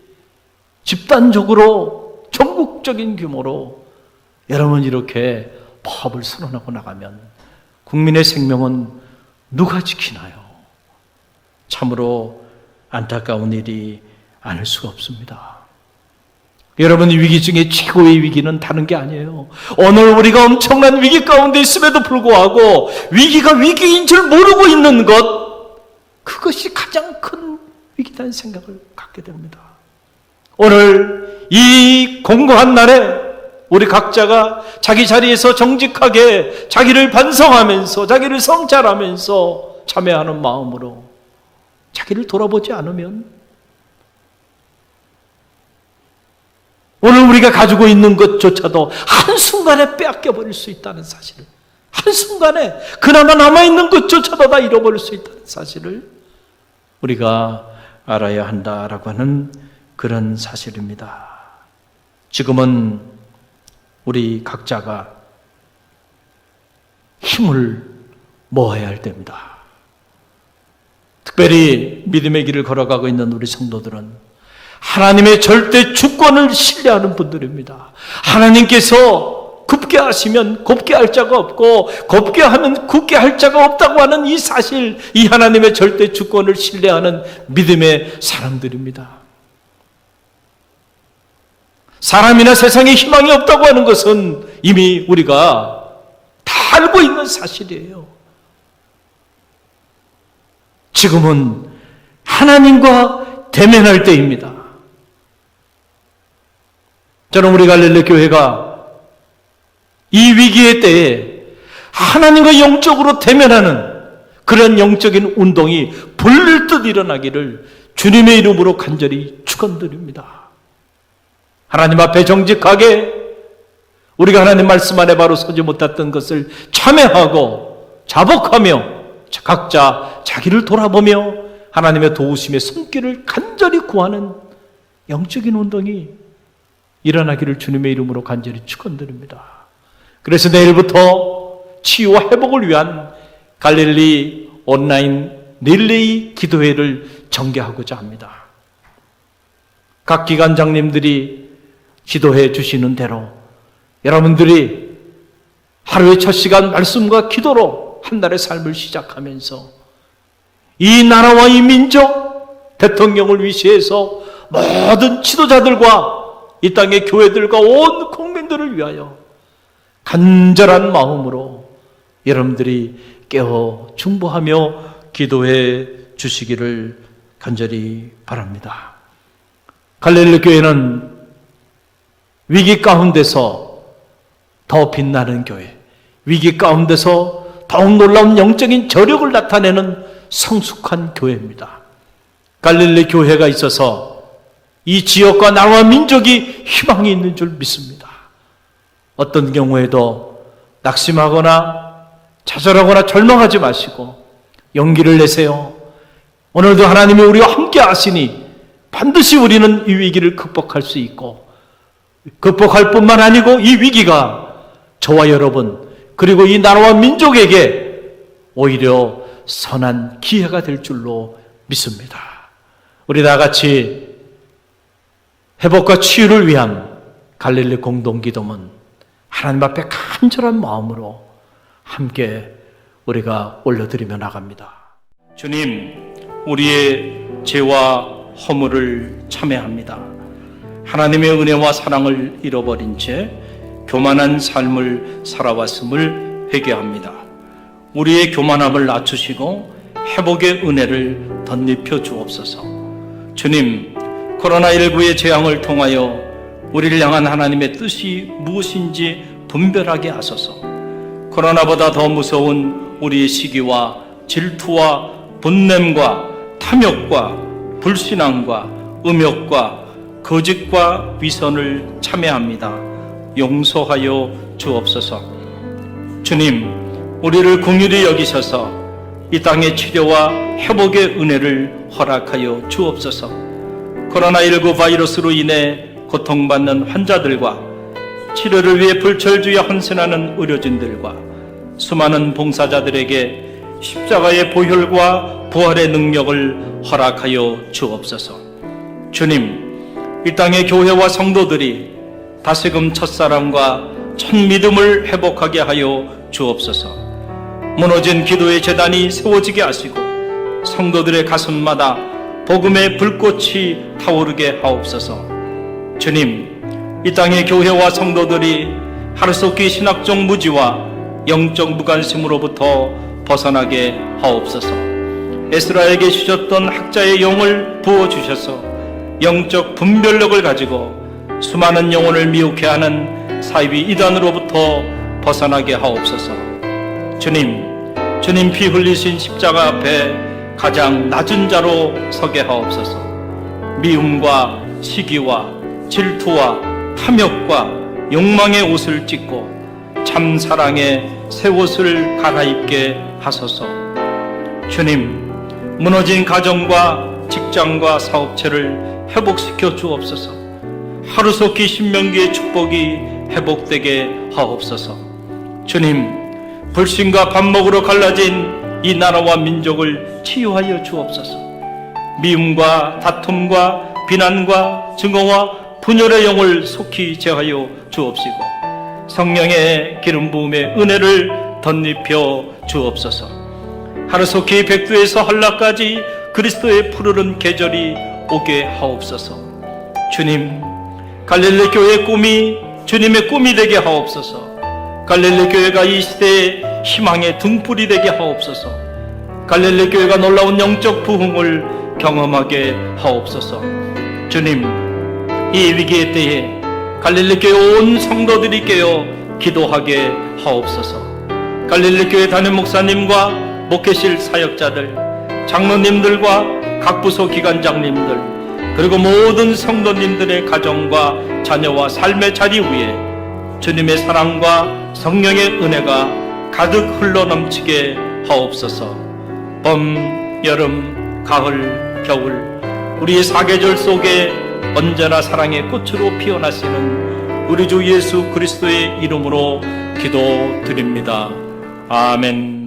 집단적으로 전국적인 규모로 여러분 이렇게 법을 선언하고 나가면 국민의 생명은 누가 지키나요? 참으로 안타까운 일이 아닐 수가 없습니다. 여러분 위기 중에 최고의 위기는 다른 게 아니에요. 오늘 우리가 엄청난 위기 가운데 있음에도 불구하고 위기가 위기인 줄 모르고 있는 것, 그것이 가장 큰 위기라는 생각을 갖게 됩니다. 오늘 이 공고한 날에 우리 각자가 자기 자리에서 정직하게 자기를 반성하면서 자기를 성찰하면서 참여하는 마음으로 자기를 돌아보지 않으면 오늘 우리가 가지고 있는 것조차도 한순간에 빼앗겨버릴 수 있다는 사실을, 한순간에 그나마 남아있는 것조차도 다 잃어버릴 수 있다는 사실을 우리가 알아야 한다라고 하는 그런 사실입니다. 지금은 우리 각자가 힘을 모아야 할 때입니다. 특별히 믿음의 길을 걸어가고 있는 우리 성도들은 하나님의 절대 주권을 신뢰하는 분들입니다. 하나님께서 굽게 하시면 곱게 할 자가 없고 곱게 하면 굳게 할 자가 없다고 하는 이 사실, 이 하나님의 절대 주권을 신뢰하는 믿음의 사람들입니다. 사람이나 세상에 희망이 없다고 하는 것은 이미 우리가 다 알고 있는 사실이에요. 지금은 하나님과 대면할 때입니다. 저는 우리 갈릴리 교회가 이 위기의 때에 하나님과 영적으로 대면하는 그런 영적인 운동이 불릴듯 일어나기를 주님의 이름으로 간절히 축원드립니다. 하나님 앞에 정직하게 우리가 하나님 말씀 안에 바로 서지 못했던 것을 참회하고 자복하며 각자 자기를 돌아보며 하나님의 도우심의 손길을 간절히 구하는 영적인 운동이 일어나기를 주님의 이름으로 간절히 축원드립니다. 그래서 내일부터 치유와 회복을 위한 갈릴리 온라인 릴레이 기도회를 전개하고자 합니다. 각 기관장님들이 기도해 주시는 대로 여러분들이 하루의 첫 시간 말씀과 기도로 한 달의 삶을 시작하면서 이 나라와 이 민족, 대통령을 위시해서 모든 지도자들과 이 땅의 교회들과 온 국민들을 위하여 간절한 마음으로 여러분들이 깨어 중보하며 기도해 주시기를 간절히 바랍니다. 갈릴리 교회는 위기 가운데서 더 빛나는 교회, 위기 가운데서 더욱 놀라운 영적인 저력을 나타내는 성숙한 교회입니다. 갈릴리 교회가 있어서 이 지역과 나라와 민족이 희망이 있는 줄 믿습니다. 어떤 경우에도 낙심하거나 좌절하거나 절망하지 마시고 용기를 내세요. 오늘도 하나님이 우리와 함께 하시니 반드시 우리는 이 위기를 극복할 수 있고, 극복할 뿐만 아니고 이 위기가 저와 여러분 그리고 이 나라와 민족에게 오히려 선한 기회가 될 줄로 믿습니다. 우리 다 같이 회복과 치유를 위한 갈릴리 공동기도문 하나님 앞에 간절한 마음으로 함께 우리가 올려드리며 나갑니다. 주님, 우리의 죄와 허물을 참회합니다. 하나님의 은혜와 사랑을 잃어버린 채 교만한 삶을 살아왔음을 회개합니다. 우리의 교만함을 낮추시고 회복의 은혜를 덧입혀 주옵소서. 주님, 코로나19의 재앙을 통하여 우리를 향한 하나님의 뜻이 무엇인지 분별하게 하소서. 코로나보다 더 무서운 우리의 시기와 질투와 분냄과 탐욕과 불신앙과 음욕과 거짓과 위선을 참회합니다. 용서하여 주옵소서. 주님, 우리를 긍휼히 여기셔서 이 땅의 치료와 회복의 은혜를 허락하여 주옵소서. 코로나19 바이러스로 인해 고통받는 환자들과 치료를 위해 불철주야 헌신하는 의료진들과 수많은 봉사자들에게 십자가의 보혈과 부활의 능력을 허락하여 주옵소서. 주님, 이 땅의 교회와 성도들이 다시금 첫사랑과 첫 믿음을 회복하게 하여 주옵소서. 무너진 기도의 재단이 세워지게 하시고 성도들의 가슴마다 복음의 불꽃이 타오르게 하옵소서. 주님, 이 땅의 교회와 성도들이 하루속히 신학적 무지와 영적 무관심으로부터 벗어나게 하옵소서. 에스라에게 주셨던 학자의 영을 부어주셔서 영적 분별력을 가지고 수많은 영혼을 미혹해 하는 사이비 이단으로부터 벗어나게 하옵소서. 주님 피 흘리신 십자가 앞에 가장 낮은 자로 서게 하옵소서. 미움과 시기와 질투와 탐욕과 욕망의 옷을 찢고 참 사랑의 새 옷을 갈아입게 하소서. 주님, 무너진 가정과 직장과 사업체를 회복시켜 주옵소서. 하루속히 신명기의 축복이 회복되게 하옵소서. 주님, 불신과 밥 먹으러 갈라진 이 나라와 민족을 치유하여 주옵소서. 미움과 다툼과 비난과 증오와 분열의 영을 속히 제하여 주옵시고 성령의 기름 부음의 은혜를 덧입혀 주옵소서. 하루속히 백두에서 한라까지 그리스도의 푸르른 계절이 오게 하옵소서. 주님, 갈릴리 교회의 꿈이 주님의 꿈이 되게 하옵소서. 갈릴리 교회가 이 시대의 희망의 등불이 되게 하옵소서. 갈릴리 교회가 놀라운 영적 부흥을 경험하게 하옵소서. 주님, 이 위기의 때에 갈릴리 교회 온 성도들이 깨어 기도하게 하옵소서. 갈릴리 교회 담임 목사님과 목회실 사역자들, 장로님들과 각 부서 기관장님들, 그리고 모든 성도님들의 가정과 자녀와 삶의 자리 위에 주님의 사랑과 성령의 은혜가 가득 흘러넘치게 하옵소서. 봄, 여름, 가을, 겨울 우리의 사계절 속에 언제나 사랑의 꽃으로 피어나시는 우리 주 예수 그리스도의 이름으로 기도드립니다. 아멘.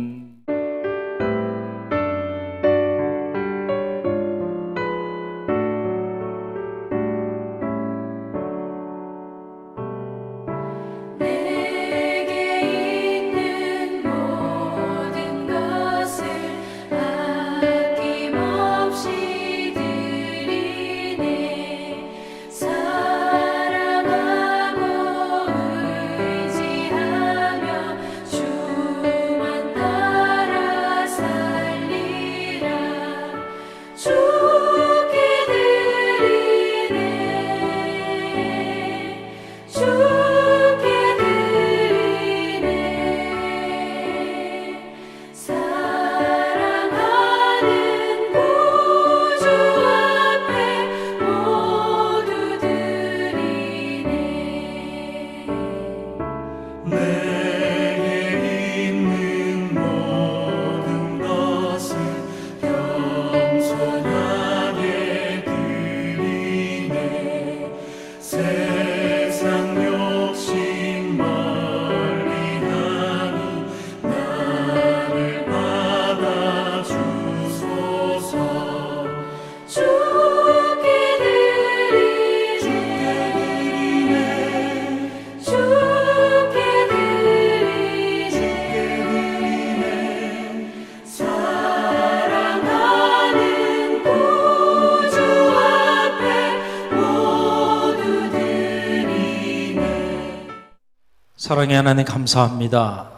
사랑의 하나님 감사합니다.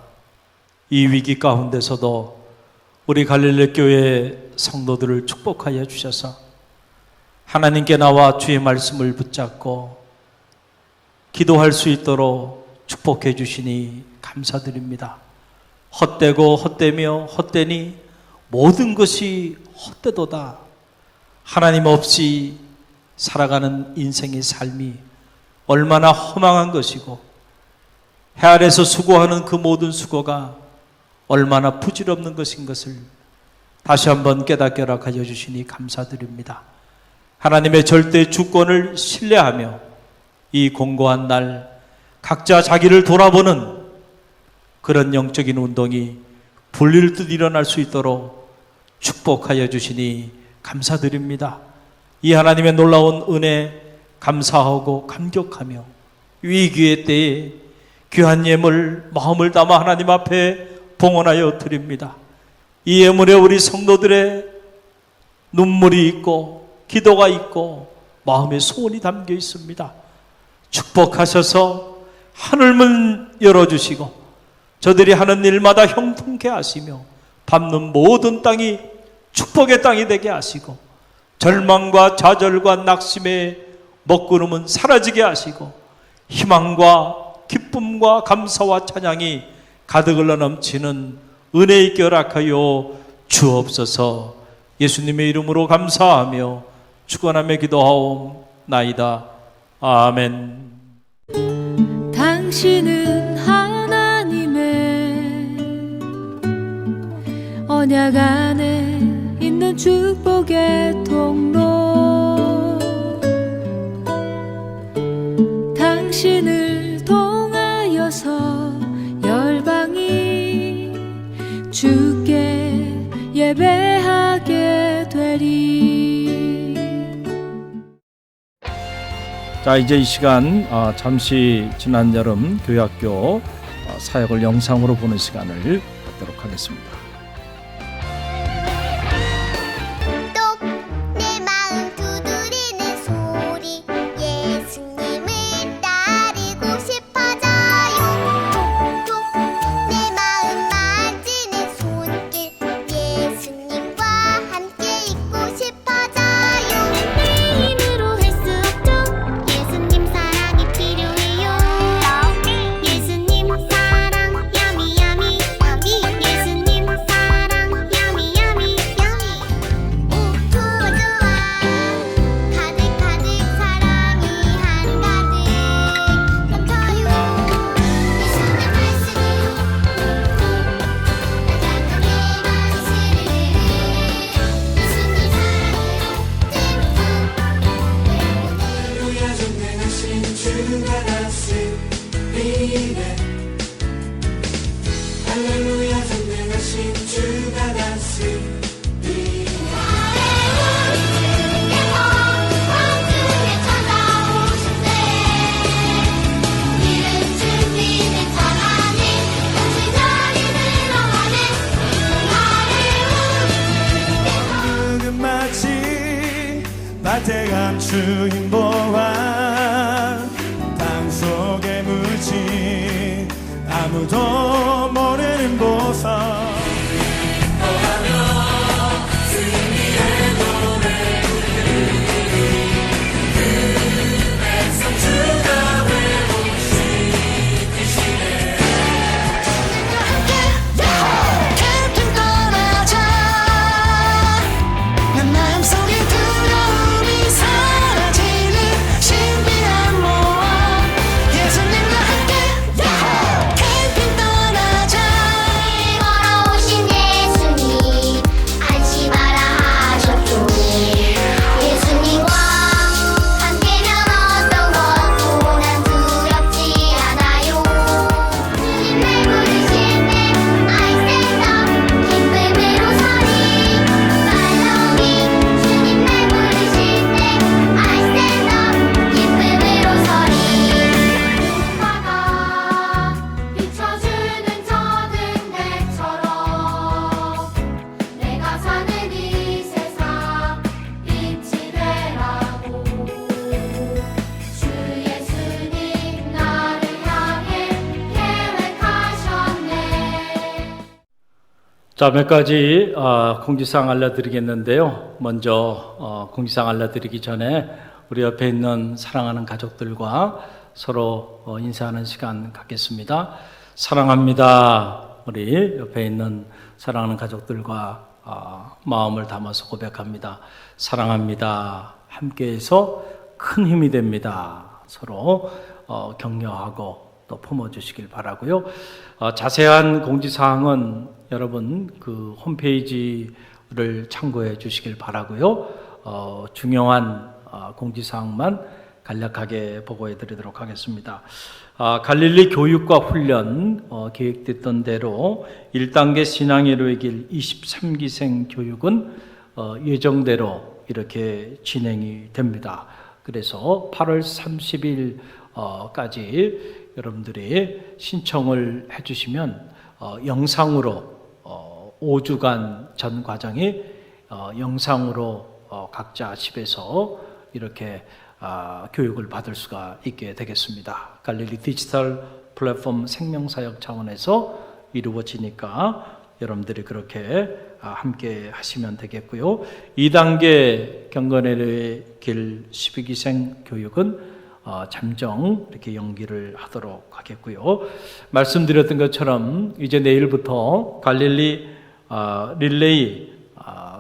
이 위기 가운데서도 우리 갈릴리 교회 성도들을 축복하여 주셔서 하나님께 나와 주의 말씀을 붙잡고 기도할 수 있도록 축복해 주시니 감사드립니다. 헛되고 헛되며 헛되니 모든 것이 헛되도다. 하나님 없이 살아가는 인생의 삶이 얼마나 허망한 것이고 해 아래서 수고하는 그 모든 수고가 얼마나 부질없는 것인 것을 다시 한번 깨닫게 허락하여 주시니 감사드립니다. 하나님의 절대 주권을 신뢰하며 이 공고한 날 각자 자기를 돌아보는 그런 영적인 운동이 불릴 듯 일어날 수 있도록 축복하여 주시니 감사드립니다. 이 하나님의 놀라운 은혜 감사하고 감격하며 위기의 때에 귀한 예물 마음을 담아 하나님 앞에 봉헌하여 드립니다. 이 예물에 우리 성도들의 눈물이 있고 기도가 있고 마음의 소원이 담겨 있습니다. 축복하셔서 하늘문 열어주시고 저들이 하는 일마다 형통케 하시며 밟는 모든 땅이 축복의 땅이 되게 하시고 절망과 좌절과 낙심의 먹구름은 사라지게 하시고 희망과 기쁨과 감사와 찬양이 가득 흘러 넘치는 은혜 있게 허락하여 주옵소서. 예수님의 이름으로 감사하며 축원하며 기도하옵나이다. 아멘. 당신은 하나님의 언약 안에 있는 축복의 통로, 당신을 통하여서 열방이 주께 예배하게 되리. 자, 이제 이 시간 잠시 지난 여름 교회학교 사역을 영상으로 보는 시간을 갖도록 하겠습니다. 내 마음 두드리는 소리 예수님을 따르고 싶어져요. 톡톡 내 마음 만지는 손길 예수님과 함께 있고 싶어져요. 내 힘으로 할 수 없죠. 예수님 사랑이 필요해요. 예수님 사랑 야미 야미 야미 예수님 사랑 야미 야미 야미 오 좋아 좋아 가득 가득 사랑이 한가득 넘쳐요. 예수님 말씀이 나장하게 만시를 예수님 그는 마치 밭에 감추인 보화 땅 속에 묻힌 아무도 모르는 보석 캠핑 떠나자 난 마음속에 두려움이 사라지는 신비한 모험 예수님과 함께 캠핑 떠나자 걸어오신 예수님 안심하라 하셨죠. 예수님과 함께면 어떤 것도 난 두렵지 않아요. 주님을 부르실 때 I stand up 기쁨으로 서리 Follow me 주님을 부르실 때 I stand up 기쁨으로 서리 오빠가 비춰주는 저는 내처럼 내가 사는 이 세상 빛이 되라고 주 예수님 나를 향해 계획하셨네. 자, 몇 가지 공지사항 알려드리겠는데요. 먼저 공지사항 알려드리기 전에 우리 옆에 있는 사랑하는 가족들과 서로 인사하는 시간 갖겠습니다. 사랑합니다. 우리 옆에 있는 사랑하는 가족들과 마음을 담아서 고백합니다. 사랑합니다. 함께해서 큰 힘이 됩니다. 서로 격려하고 또 품어주시길 바라고요. 자세한 공지사항은 여러분 그 홈페이지를 참고해 주시길 바라고요. 중요한 공지사항만 간략하게 보고해 드리도록 하겠습니다. 갈릴리 교육과 훈련 계획됐던 대로 1단계 신앙의 길 23기생 교육은 예정대로 이렇게 진행이 됩니다. 그래서 8월 30일 까지 여러분들이 신청을 해주시면 영상으로 5주간 전 과정이 영상으로 각자 집에서 이렇게 교육을 받을 수가 있게 되겠습니다. 갈릴리 디지털 플랫폼 생명사역 차원에서 이루어지니까 여러분들이 그렇게 함께 하시면 되겠고요. 2단계 경건의 길 12기생 교육은 잠정 이렇게 연기를 하도록 하겠고요. 말씀드렸던 것처럼 이제 내일부터 갈릴리 릴레이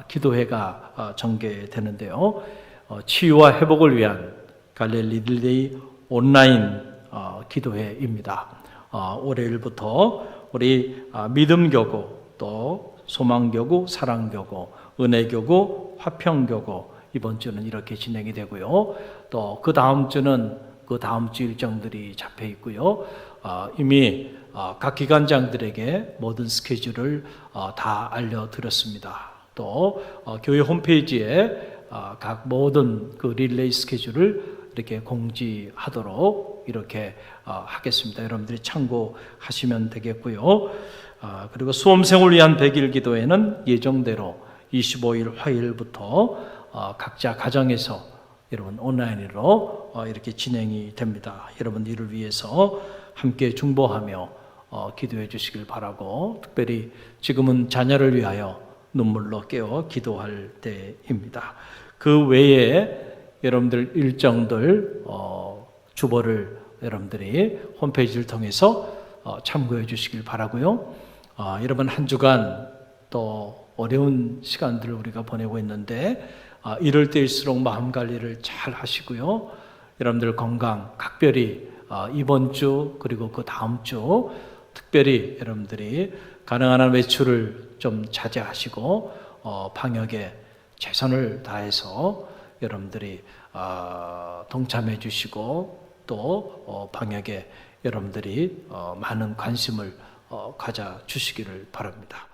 기도회가 전개되는데요. 치유와 회복을 위한 갈릴리 릴레이 온라인 기도회입니다. 월요일부터 우리 믿음교구, 또 소망교구, 사랑교구, 은혜교구, 화평교구 이번 주는 이렇게 진행이 되고요. 또 그 다음 주는 그 다음 주 일정들이 잡혀 있고요. 이미 각 기관장들에게 모든 스케줄을 다 알려드렸습니다. 또 교회 홈페이지에 각 모든 그 릴레이 스케줄을 이렇게 공지하도록 이렇게 하겠습니다. 여러분들이 참고하시면 되겠고요. 그리고 수험생을 위한 100일 기도회는 예정대로 25일 화요일부터 각자 가정에서 여러분 온라인으로 이렇게 진행이 됩니다. 여러분 이를 위해서 함께 중보하며 기도해 주시길 바라고, 특별히 지금은 자녀를 위하여 눈물로 깨어 기도할 때입니다. 그 외에 여러분들 일정들 주보를 여러분들이 홈페이지를 통해서 참고해 주시길 바라고요. 여러분 한 주간 또 어려운 시간들을 우리가 보내고 있는데 이럴 때일수록 마음 관리를 잘 하시고요. 여러분들 건강 각별히 이번 주 그리고 그 다음 주 특별히 여러분들이 가능한 한 외출을 좀 자제하시고 방역에 최선을 다해서 여러분들이 동참해 주시고 또 방역에 여러분들이 많은 관심을 가져 주시기를 바랍니다.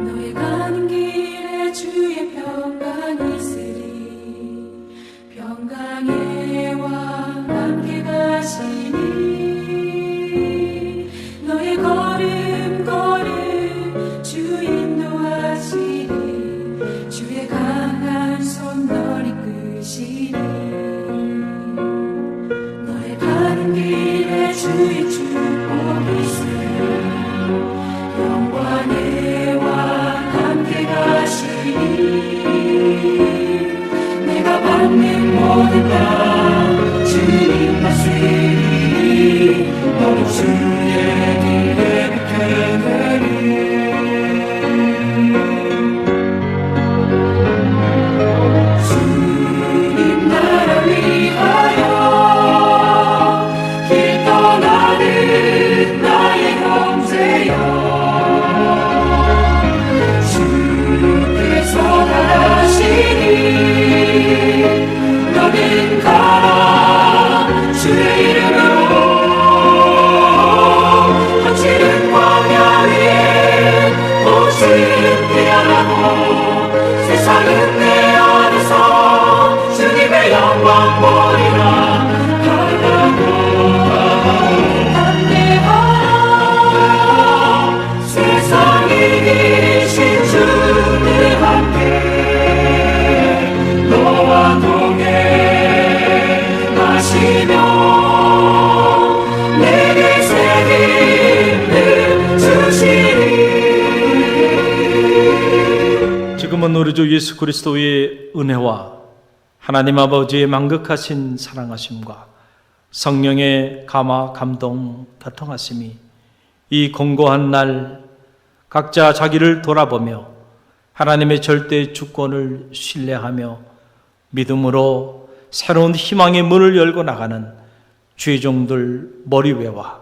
너의 가는 길에 주의 평강이 있으리 평강의 왕 함께 가시니 너의 걸음 주 인도하시리 주의 강한 손 널 이끄시리 너의 가는 길에 주의 축복이 있으리 영광의 왕 함께 가시니 내가 받는 모든 것 주님 말씀이 너는 주의 길에 뵙게 되리 주님 나라 위하여 길 떠나는 나의 형제여 주께서 가라시니 너는 가라 주의 이름으로 거칠은 광야 위에 오신 피하라고 세상은 내 안에서 주님의 영광 보리라 세상이 이기신 주님 함께 너와 동행하시며 내게 새 힘을 주시리. 지금은 우리 주 예수 그리스도의 은혜와 하나님 아버지의 만극하신 사랑하심과 성령의 감화 감동 교통하심이 이 공고한 날 각자 자기를 돌아보며 하나님의 절대 주권을 신뢰하며 믿음으로 새로운 희망의 문을 열고 나가는 죄종들 머리외와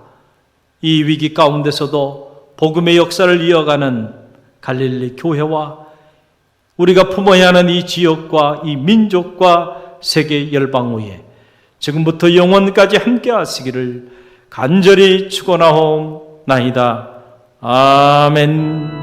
이 위기 가운데서도 복음의 역사를 이어가는 갈릴리 교회와 우리가 품어야 하는 이 지역과 이 민족과 세계 열방 위에 지금부터 영원까지 함께 하시기를 간절히 축원하옵나이다. 아멘.